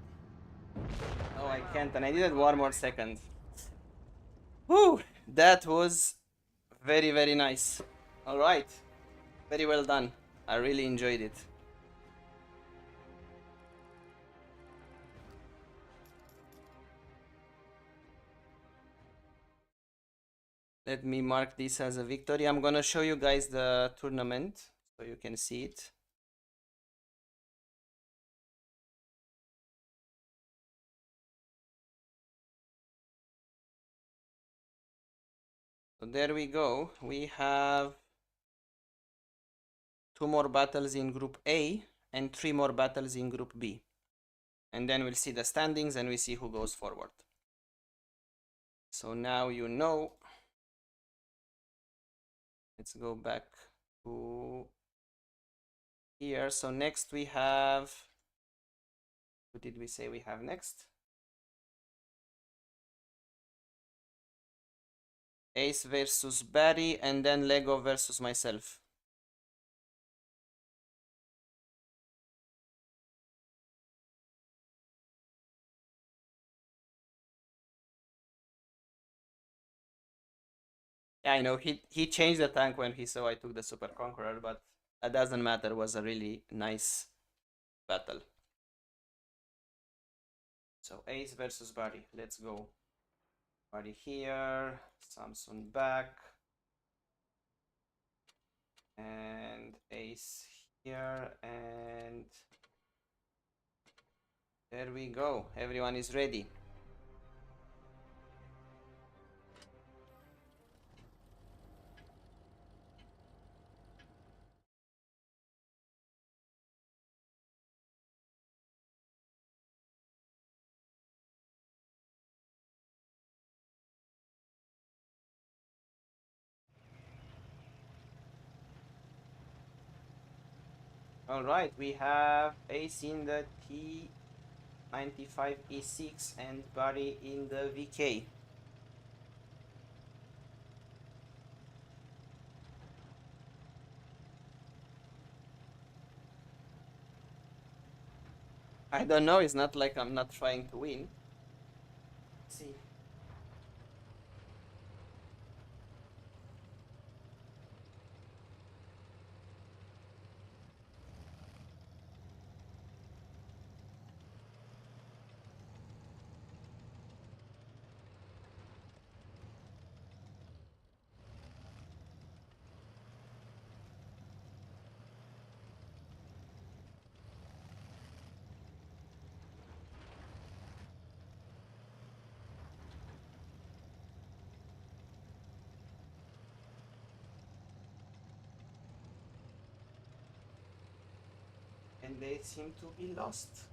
No, I can't, and I needed one more second. Whew! That was very, very nice. Alright. Very well done. I really enjoyed it. Let me mark this as a victory. I'm gonna show you guys the tournament so you can see it. So there we go. We have 2 more battles in Group A and 3 more battles in Group B. And then we'll see the standings and we see who goes forward. So now you know. Let's go back to here. So next we have, who did we say we have next? Ace versus Barry, and then Lego versus myself. Yeah, I know he changed the tank when he saw I took the Super Conqueror, but that doesn't matter. It was a really nice battle. So Ace versus Barry. Let's go. Barry here, Samson back, and Ace here, and there we go. Everyone is ready. All right, we have Ace in the T95 E6 and Barry in the VK. I don't know, it's not like I'm not trying to win. Let's see. And they seem to be lost.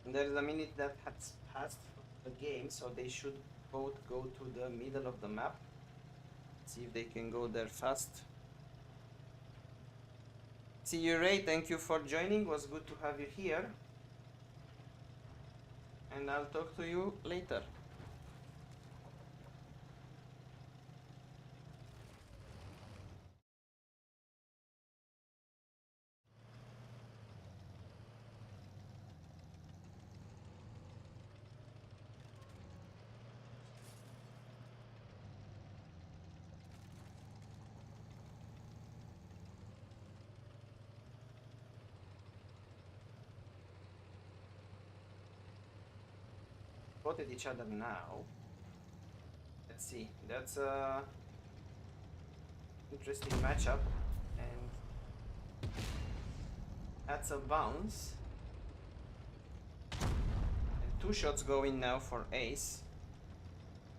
And there's a minute that has passed the game, so they should both go to the middle of the map. See if they can go there fast. See you, Ray. Thank you for joining. Was good to have you here. And I'll talk to you later. Spotted each other now. Let's see. That's a interesting matchup, and that's a bounce. And 2 shots going now for Ace.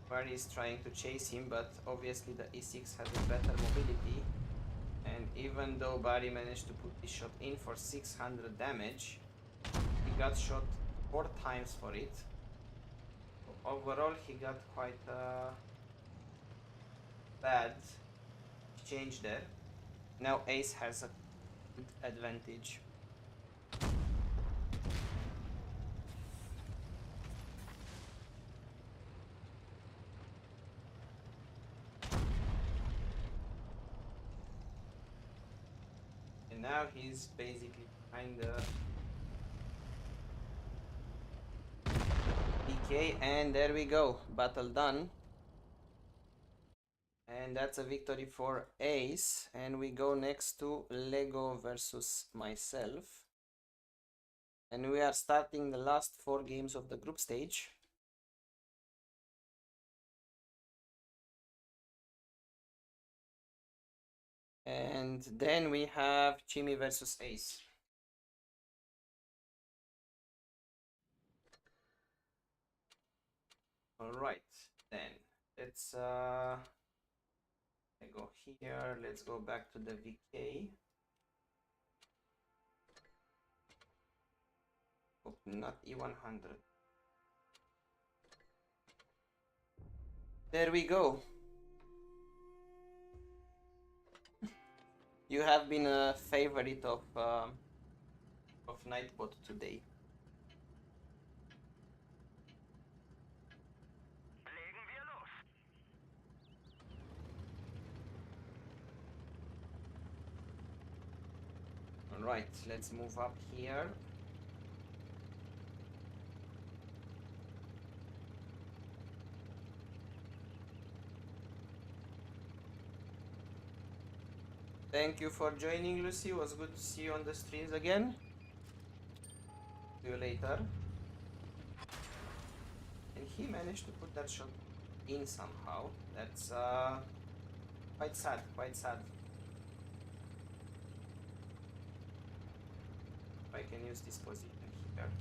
Barry is trying to chase him, but obviously the E6 has a better mobility. And even though Barry managed to put this shot in for 600 damage, he got shot 4 times for it. Overall, he got quite a bad exchange there. Now Ace has a advantage. And now he's basically behind the PK, and there we go, battle done. And that's a victory for Ace, and we go next to Lego versus myself. And we are starting the last 4 games of the group stage. And then we have Chimmy versus Ace. Alright, then let's I go here, let's go back to the VK. Oh, not E100. There we go. You have been a favorite of Nightbot today. Legen wir los. Alright, let's move up here. Thank you for joining, Lucy. It was good to see you on the streams again. See you later. And he managed to put that shot in somehow. That's quite sad, quite sad. If I can use this position here.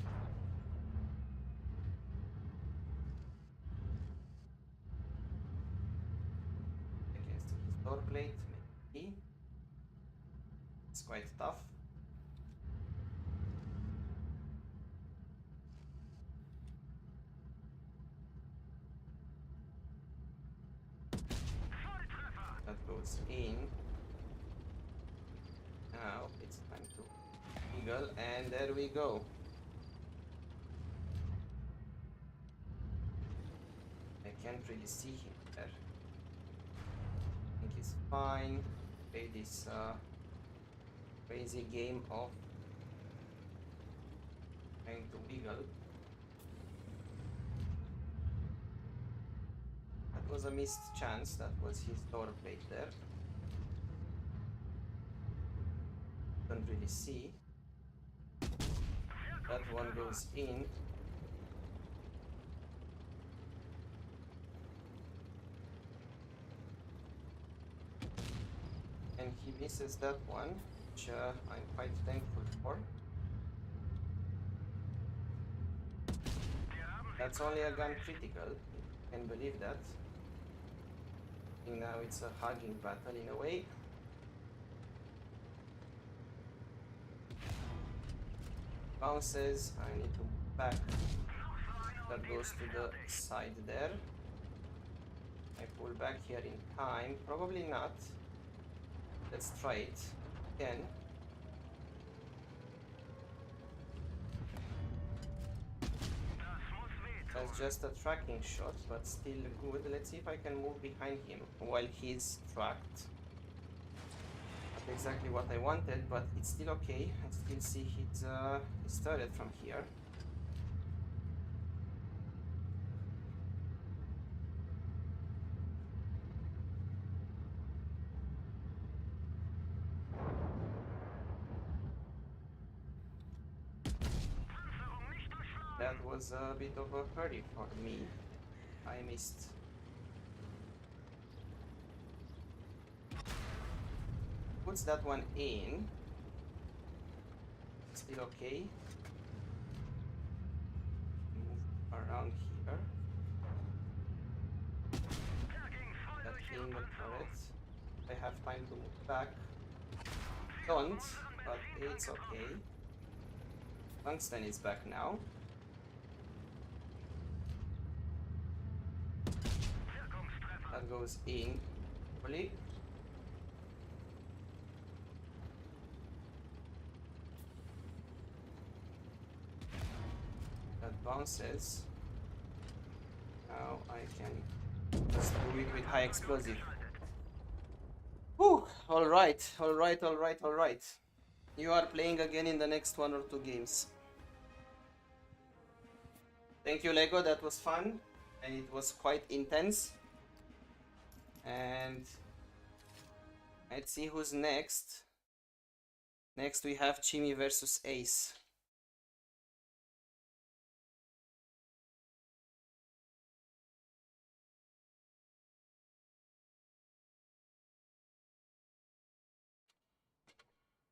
Against his door plate, maybe. It's quite tough. That goes in. Now it's time to eagle, and there we go. I can't really see him there. I think he's fine. Play this crazy game of trying to wiggle. That was a missed chance. That was his door plate there. Don't really see. That one goes in. And he misses that one, which I'm quite thankful for. That's only a gun critical. You can believe that. I think now it's a hugging battle in a way. Bounces, I need to move back. That goes to the side there. I pull back here in time. Probably not. Let's try it again. That's just a tracking shot, but still good. Let's see if I can move behind him while he's tracked. Not exactly what I wanted, but it's still okay. I still see his turret from here. That was a bit of a hurry for me. I missed. Puts that one in. Still okay. Move around here. That in the turret. I have time to move back. Don't, but it's okay. Tungsten is back now. That goes in, hopefully. bounces. Now I can just do it with high explosive. Whew! Alright, alright, alright, alright. You are playing again in the next 1 or 2 games. Thank you, Lego, that was fun. And it was quite intense. And let's see who's next. Next we have Chimmy versus Ace.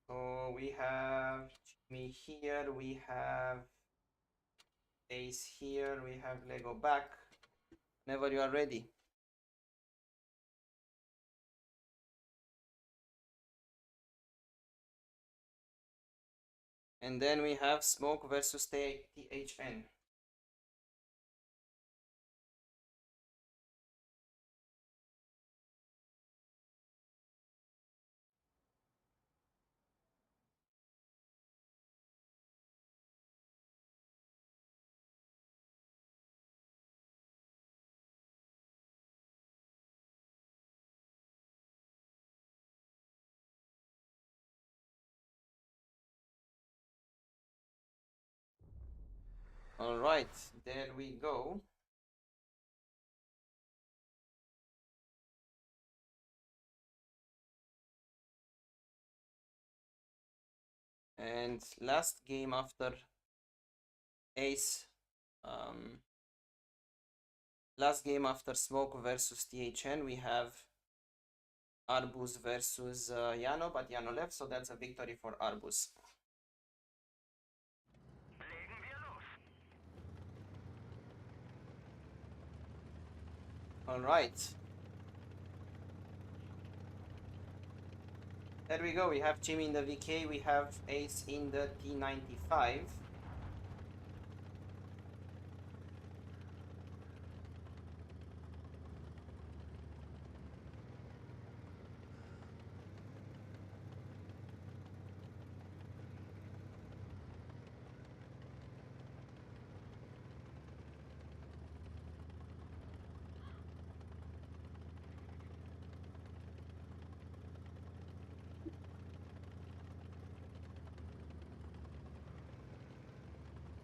So we have Chimmy here, we have Ace here, we have Lego back. Whenever you are ready. And then we have Smoke versus THN. All right, there we go. And last game after Ace, last game after Smoke versus THN, we have Arbus versus Jano, but Jano left, so that's a victory for Arbus. Legen wir los. All right. There we go. We have Jimmy in the VK. We have Ace in the T95.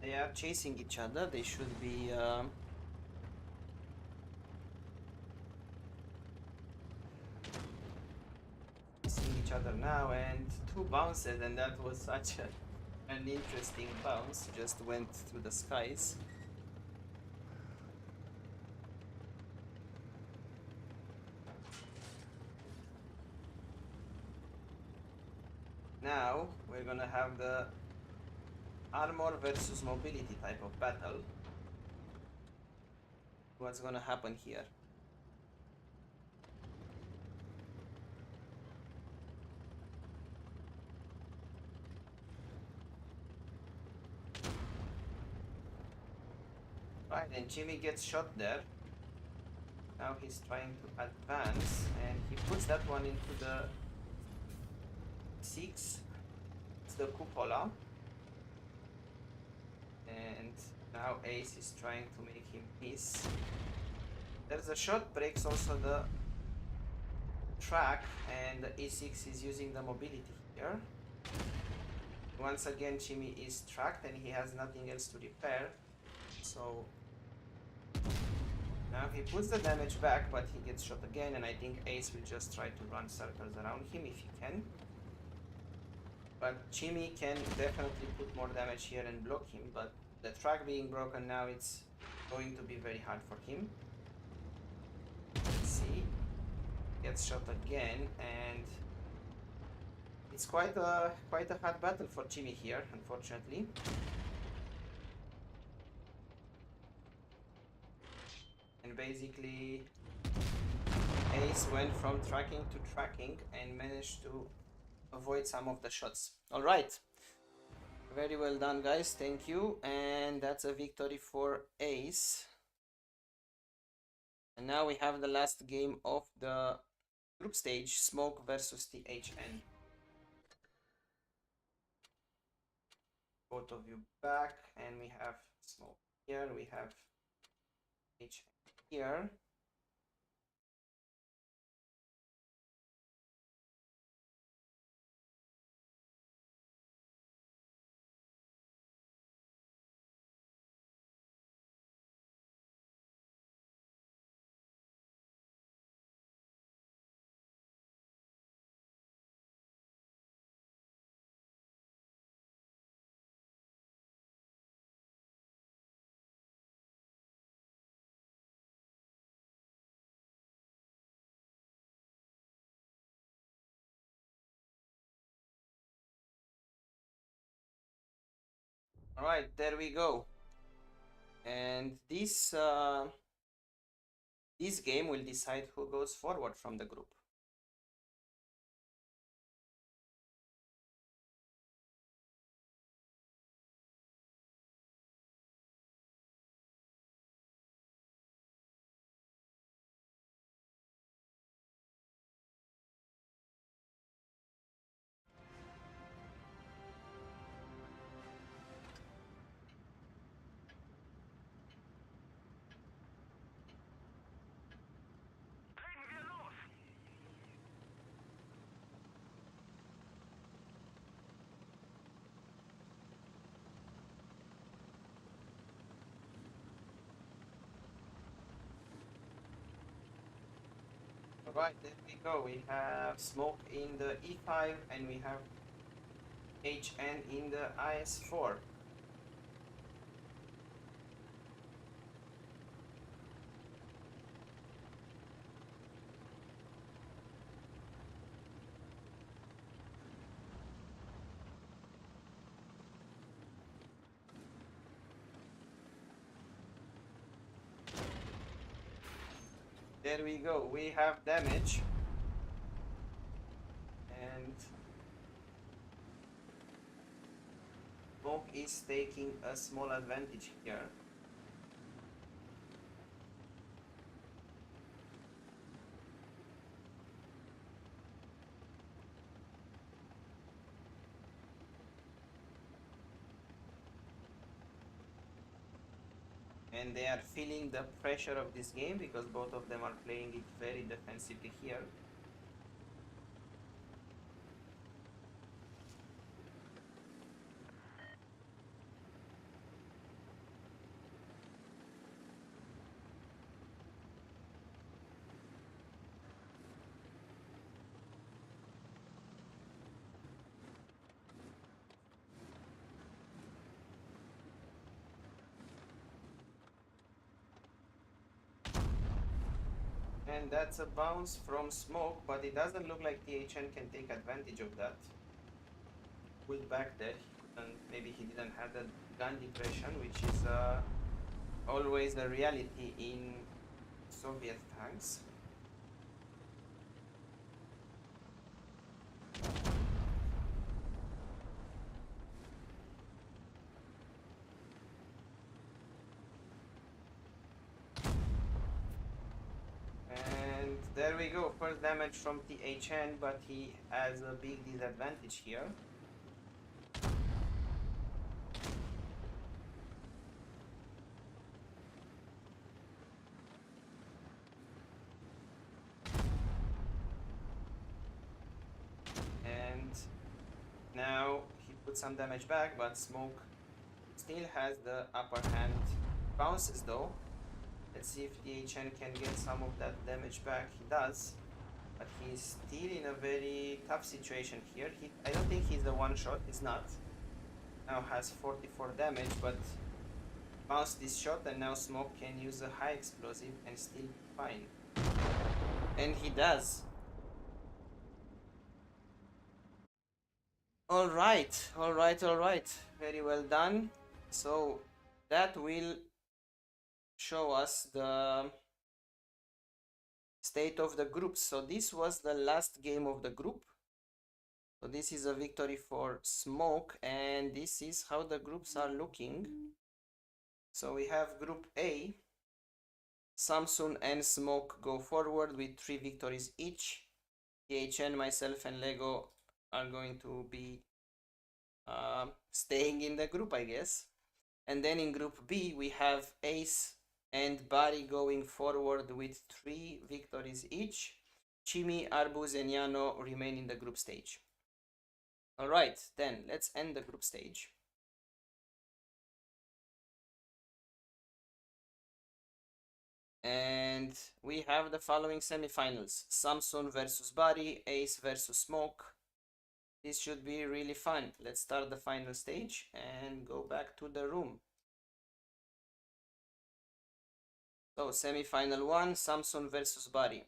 They are chasing each other. They should be chasing each other now, and 2 bounces, and that was such an interesting bounce. Just went through the skies. Now we're gonna have the armor versus mobility type of battle. What's gonna happen here? Right, and Jimmy gets shot there. Now he's trying to advance, and he puts that one into the 6. It's the cupola. And now Ace is trying to make him miss. There's a shot, breaks also the track, and the E6 is using the mobility here. Once again, Jimmy is tracked and he has nothing else to repair. So now he puts the damage back, but he gets shot again, and I think Ace will just try to run circles around him if he can. But Jimmy can definitely put more damage here and block him, but the track being broken now, it's going to be very hard for him. Let's see. Gets shot again, and it's quite a hard battle for Jimmy here, unfortunately. And basically Ace went from tracking to tracking and managed to avoid some of the shots. All right, very well done, guys. Thank you. And that's a victory for Ace. And now we have the last game of the group stage, Smoke versus THN. Both of you back, and we have Smoke here, we have HN here. All right, there we go. And this game will decide who goes forward from the group. Legen wir los! All right, there we go. We have Smoke in the E5 and we have HN in the IS4. There we go. We have damage. And Smoke is taking a small advantage here. And they are feeling the pressure of this game because both of them are playing it very defensively here. And that's a bounce from Smoke, but it doesn't look like THN can take advantage of that. Pulled back there, and maybe he didn't have that gun depression, which is always a reality in Soviet tanks. And there we go, first damage from THN, but he has a big disadvantage here. And now he put some damage back, but Smoke still has the upper hand. Bounces though. Let's see if THN can get some of that damage back. He does, but he's still in a very tough situation here. I don't think he's the one shot, he's not. Now has 44 damage, but bounced this shot and now Smoke can use a high explosive and still fine. And he does. Alright, alright. Very well done. So that will show us the state of the groups. So this was the last game of the group. So this is a victory for Smoke, and this is how the groups are looking. So we have Group A. Samsun and Smoke go forward with 3 victories each. THN, myself, and Lego are going to be staying in the group, I guess. And then in Group B, we have Ace and Bari going forward with 3 victories each. Chimi, Arbuz, and Yano remain in the group stage. Alright, then let's end the group stage. And we have the following semifinals: Samsung versus Bari, Ace versus Smoke. This should be really fun. Let's start the final stage and go back to the room. So, semifinal 1, Samsung versus Bari.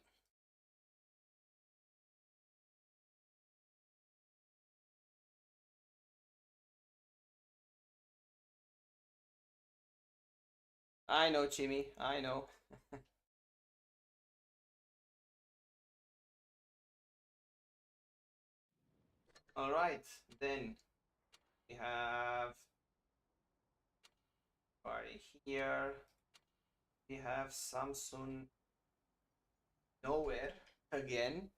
I know, Chimi, I know. Alright, then we have Bari here. We have Samsung nowhere again.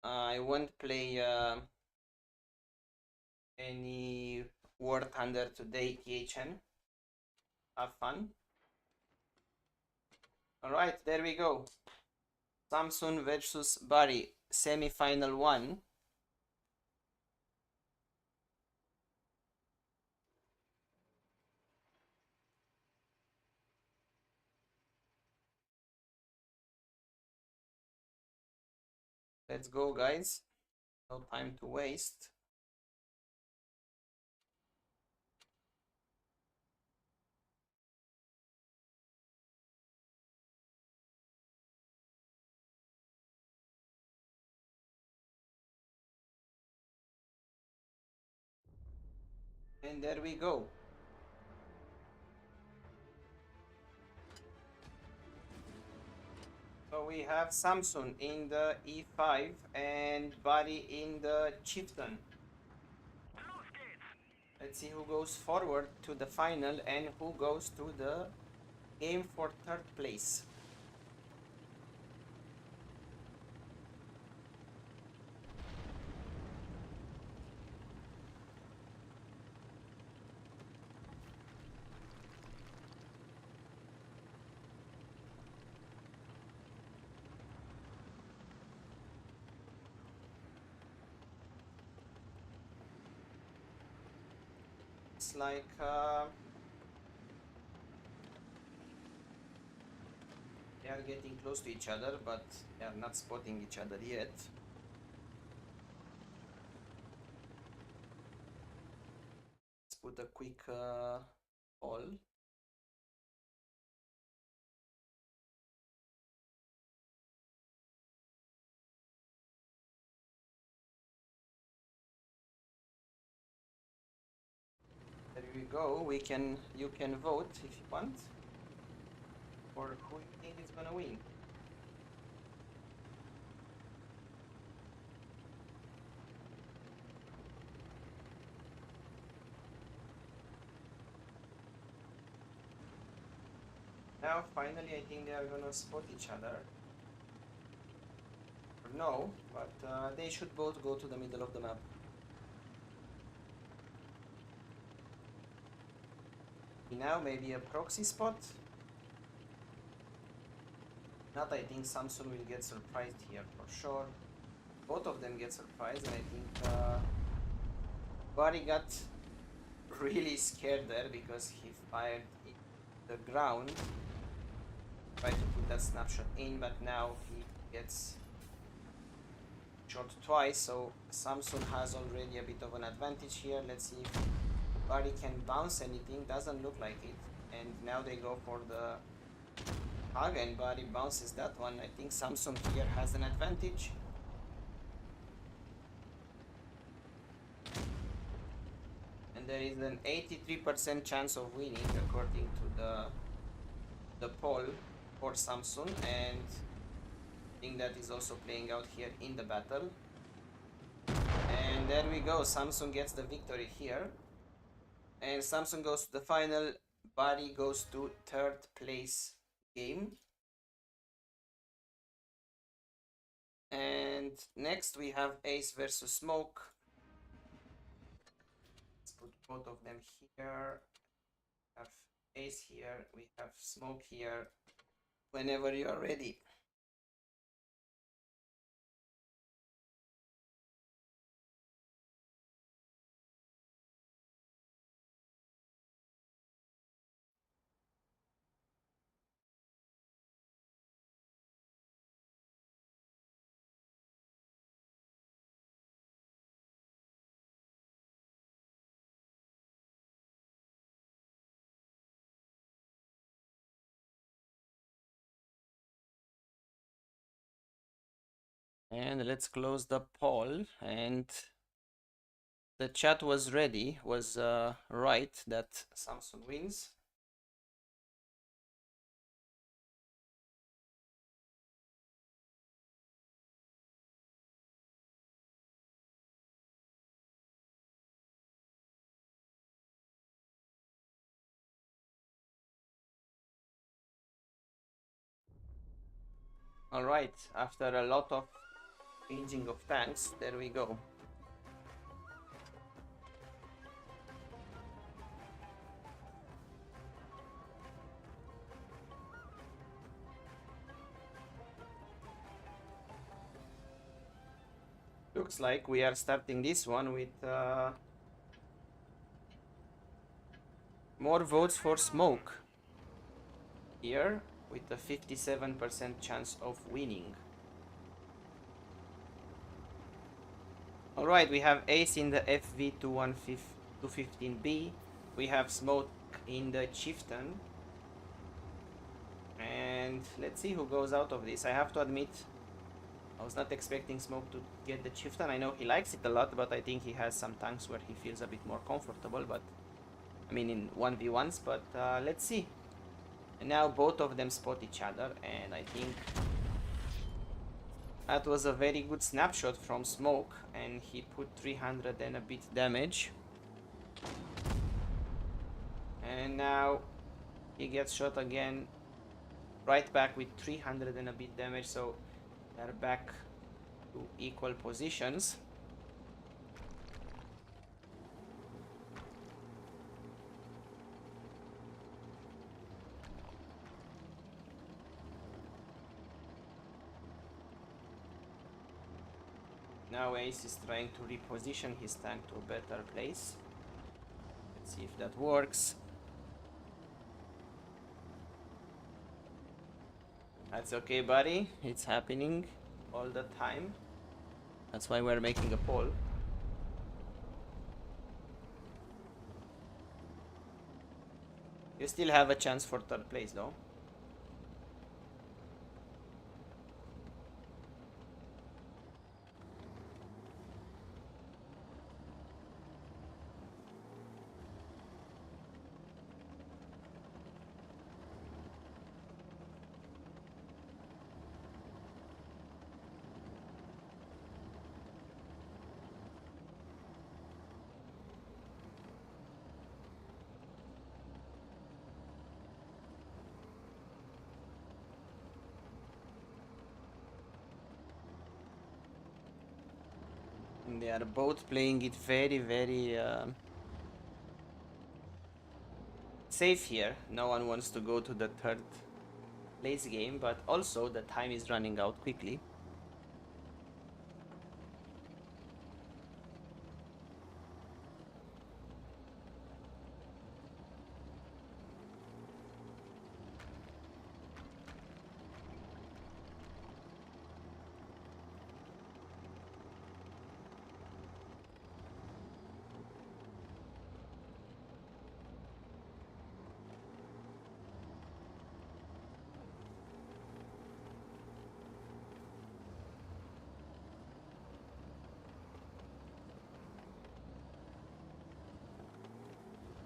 I won't play any War Thunder today, THN. Have fun. Alright, there we go. Samsung versus Bari, semi-final 1. Let's go, guys. No time to waste. And there we go. So we have Samsung in the E5 and Bari in the Chieftain. Let's see who goes forward to the final and who goes to the game for 3rd place. It's like they are getting close to each other, but they are not spotting each other yet. Let's put a quick poll. There we go. You can vote if you want for who you think is gonna win. Now finally I think they are gonna spot each other. Or no, but they should both go to the middle of the map. Now maybe a proxy spot. Not, I think Samsung will get surprised here for sure. Both of them get surprised, and I think Bari got really scared there because he fired in the ground. Tried to put that snapshot in, but now he gets shot twice, so Samsung has already a bit of an advantage here. Let's see if Bari can bounce anything. Doesn't look like it. And now they go for the hug, and Bari bounces that one. I think Samsung here has an advantage. And there is an 83% chance of winning according to the poll for Samsung, and I think that is also playing out here in the battle. And And there we go, Samsung gets the victory here. And Samsung goes to the final, Bari goes to third place game. And next we have Ace versus Smoke. Let's put both of them here. We have Ace here, we have Smoke here. Whenever you are ready. And let's close the poll, and the chat was ready, was right that Samsung wins. Alright, after a lot of changing of tanks, there we go. Looks like we are starting this one with more votes for Smoke here, with a 57% chance of winning. Alright, we have Ace in the FV215B, we have Smoke in the Chieftain, and let's see who goes out of this. I have to admit, I was not expecting Smoke to get the Chieftain. I know he likes it a lot, but I think he has some tanks where he feels a bit more comfortable, but I mean in 1v1s, but let's see. And now both of them spot each other, and I think that was a very good snapshot from Smoke, and he put 300 and a bit damage. And now he gets shot again, right back with 300 and a bit damage, so they're back to equal positions. Now Ace is trying to reposition his tank to a better place. Let's see if that works. That's okay, buddy. It's happening all the time. That's why we're making a poll. You still have a chance for third place, though. They are both playing it very safe here. No one wants to go to the third place game, but also the time is running out quickly.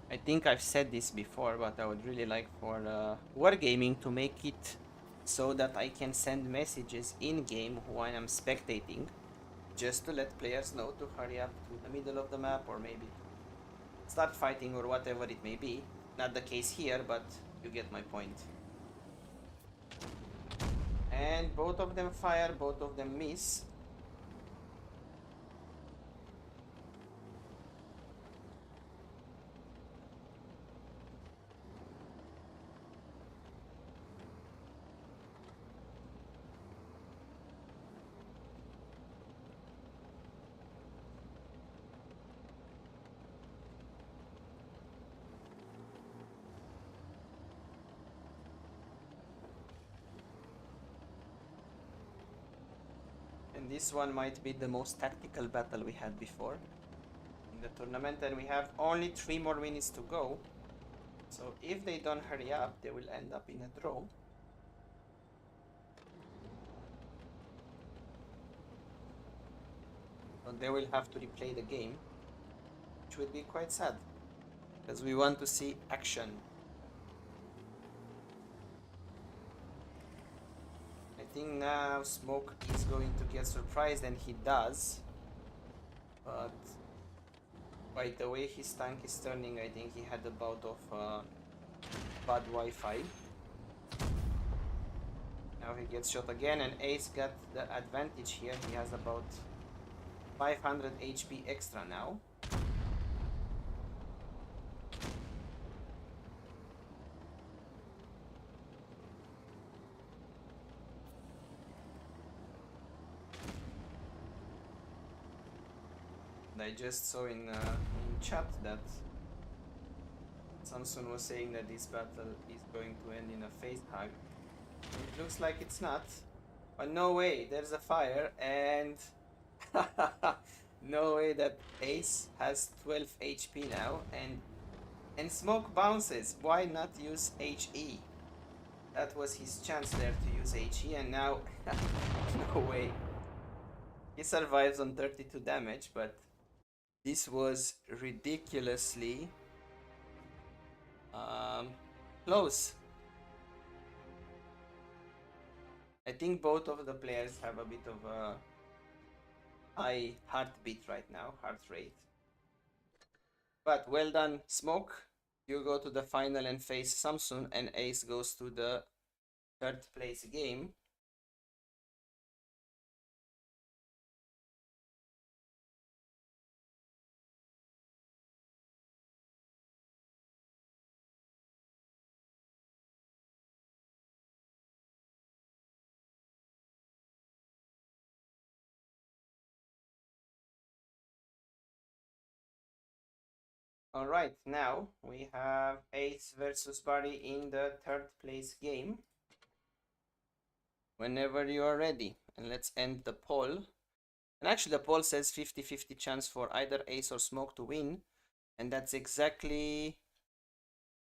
I think I've said this before, but I would really like for Wargaming to make it so that I can send messages in game when I'm spectating. just to let players know to hurry up to the middle of the map, or maybe start fighting, or whatever it may be. Not the case here, but you get my point. And both of them fire, both of them miss. And this one might be the most tactical battle we had before in the tournament, and we have only 3 more minutes to go. So if they don't hurry up, they will end up in a draw. So they will have to replay the game, which would be quite sad, because we want to see action. I think now Smoke is going to get surprised, and he does. But by the way his tank is turning, I think he had a bout of bad Wi-Fi. Now he gets shot again, and Ace got the advantage here. He has about 500 HP extra now. And I just saw in chat that Samson was saying that this battle is going to end in a face hug. It looks like it's not. But no way, there's a fire, and no way that Ace has 12 HP now, and Smoke bounces. Why not use HE? That was his chance there to use HE, and now no way. He survives on 32 damage, but this was ridiculously close. I think both of the players have a bit of a high heartbeat right now, heart rate. But well done, Smoke. You go to the final and face Samson, and Ace goes to the 3rd place game. Alright, now we have Ace versus Barry in the 3rd place game. Whenever you are ready. And let's end the poll. And actually the poll says 50-50 chance for either Ace or Smoke to win. And that's exactly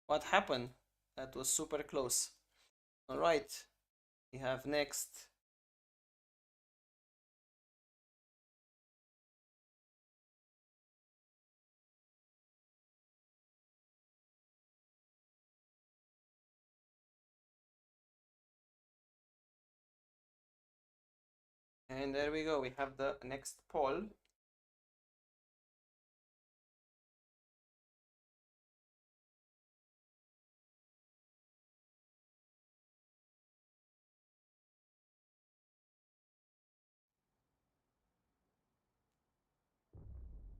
what happened. That was super close. Alright, we have next and there we go, we have the next poll.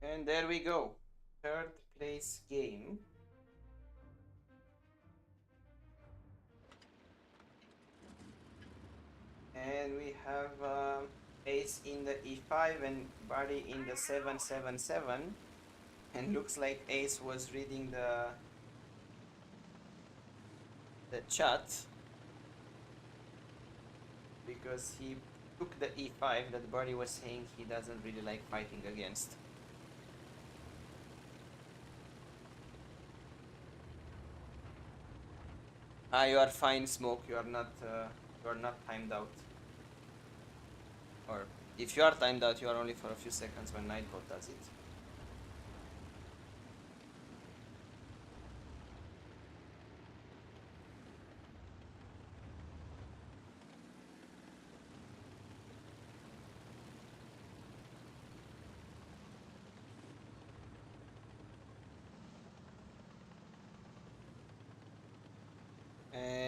And there we go, 3rd place game. And we have Ace in the E5 and Barry in the 777. And looks like Ace was reading the chat, because he took the E5 that Barry was saying he doesn't really like fighting against. You are fine, Smoke. You are not timed out. Or if you are timed out, you are only for a few seconds when Nightbot does it.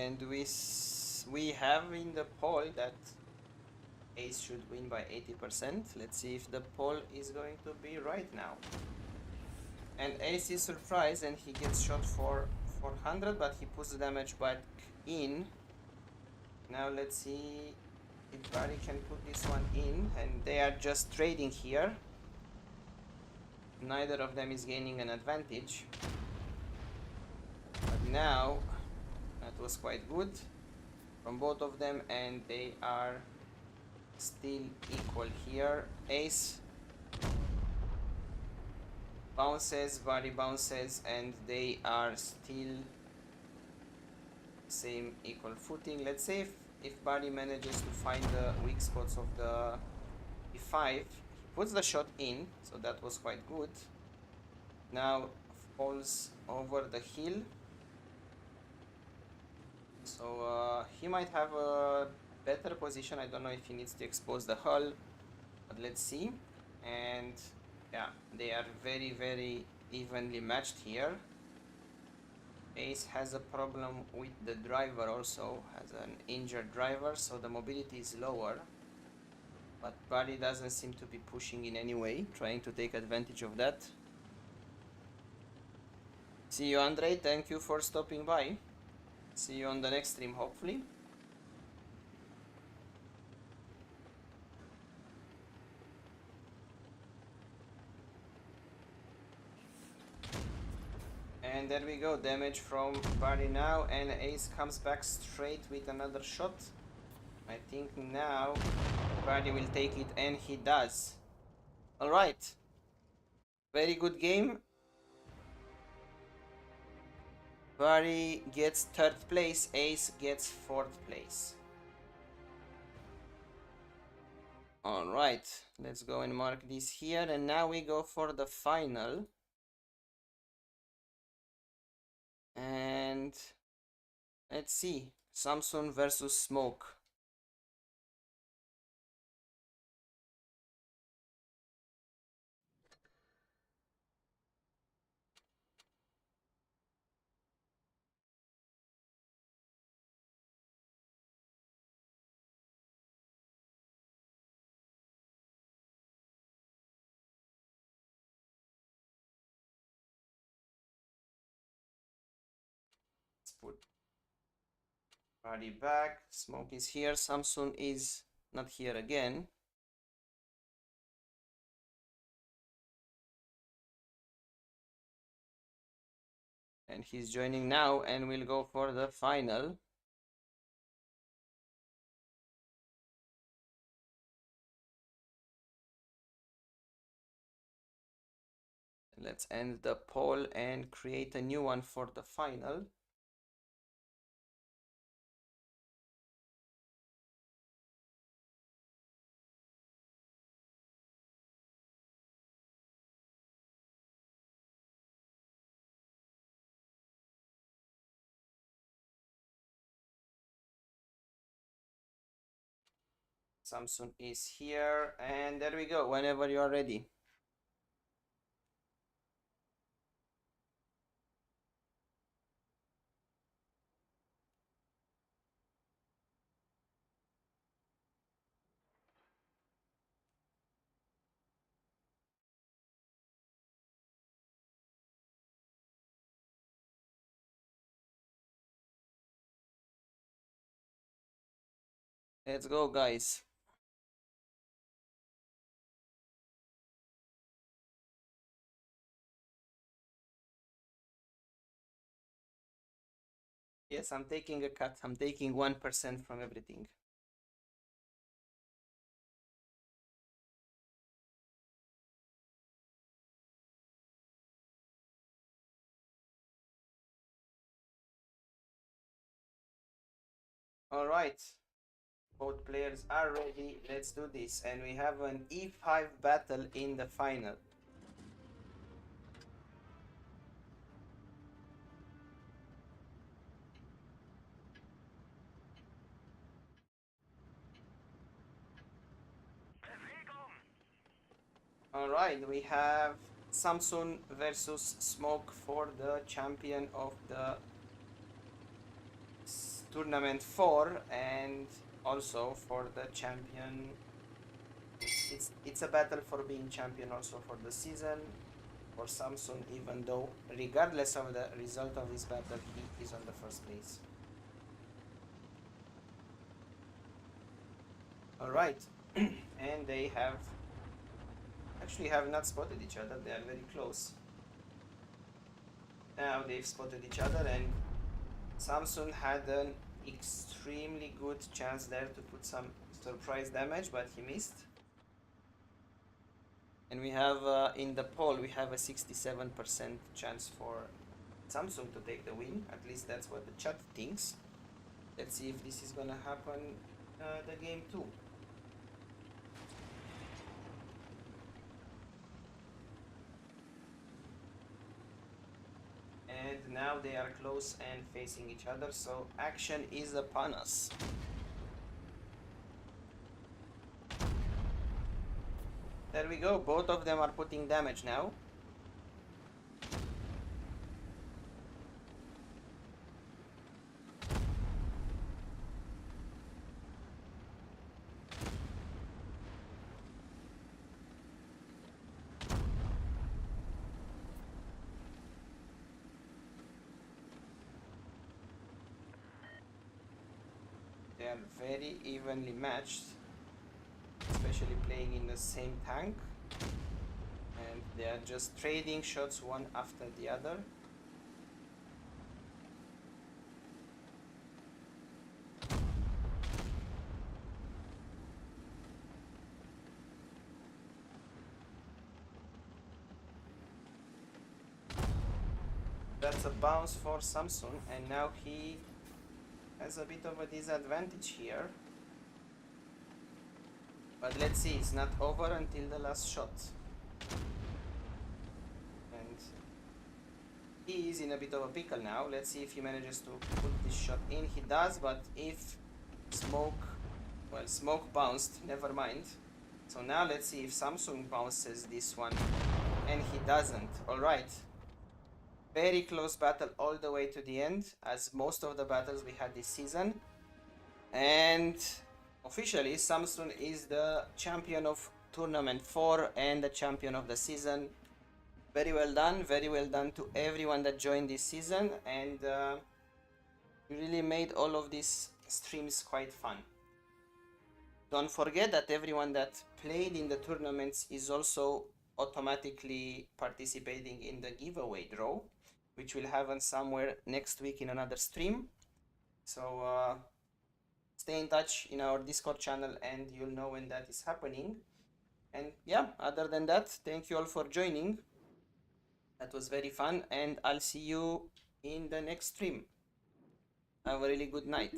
and we have in the poll that Ace should win by 80%. Let's see if the poll is going to be right now. And Ace is surprised and he gets shot for 400, but he puts the damage back in. Now let's see if Barry can put this one in, and they are just trading here. Neither of them is gaining an advantage. But now, that was quite good from both of them, and they are still equal here. Ace bounces, Barry bounces, and they are still same equal footing. Let's say if Barry manages to find the weak spots of the e5, he puts the shot in, so that was quite good. Now falls over the hill, so he might have a better position. I don't know if he needs to expose the hull, but let's see. And yeah, they are very evenly matched here. Ace has a problem with the driver, also has an injured driver, so the mobility is lower, but Barry doesn't seem to be pushing in any way, trying to take advantage of that. See you, Andre, thank you for stopping by. See you on the next stream, hopefully. And there we go, damage from Barry now, and Ace comes back straight with another shot. I think now Barry will take it, and he does. Alright, very good game. Barry gets 3rd place, Ace gets 4th place. Alright, let's go and mark this here, and now we go for the final. And let's see, Samson versus Smoke. Let's put Barry back. Smoke is here. Samson is not here again. And he's joining now, and we'll go for the final. Let's end the poll and create a new one for the final. Samson is here, and there we go, whenever you are ready. Let's go, guys. Yes, I'm taking a cut. I'm taking 1% from everything. All right, both players are ready. Let's do this. And we have an E5 battle in the final. All right, we have Samson versus Smoke for the champion of the tournament 4 and also for the champion. It's a battle for being champion also for the season for Samsung, even though regardless of the result of this battle he is on the first place. Alright, and they have actually have not spotted each other, they are very close. Now they've spotted each other and Samsung had an extremely good chance there to put some surprise damage, but he missed. And we have in the poll we have a 67% chance for Samsung to take the win. At least that's what the chat thinks. Let's see if this is gonna happen the game 2. And now they are close and facing each other, so action is upon us. There we go, both of them are putting damage now. They are very evenly matched, especially playing in the same tank, and they are just trading shots one after the other. That's a bounce for Samsung, and now he has a bit of a disadvantage here. But let's see, it's not over until the last shot. And he is in a bit of a pickle now. Let's see if he manages to put this shot in. He does, but if smoke bounced, never mind. So now let's see if Samsung bounces this one. And he doesn't. Alright. Very close battle all the way to the end, as most of the battles we had this season. And officially, Samsung is the champion of Tournament 4 and the champion of the season. Very well done to everyone that joined this season, and you really made all of these streams quite fun. Don't forget that everyone that played in the tournaments is also automatically participating in the giveaway draw, which will happen somewhere next week in another stream. So stay in touch in our Discord channel and you'll know when that is happening. And yeah, other than that, thank you all for joining. That was very fun, and I'll see you in the next stream. Have a really good night.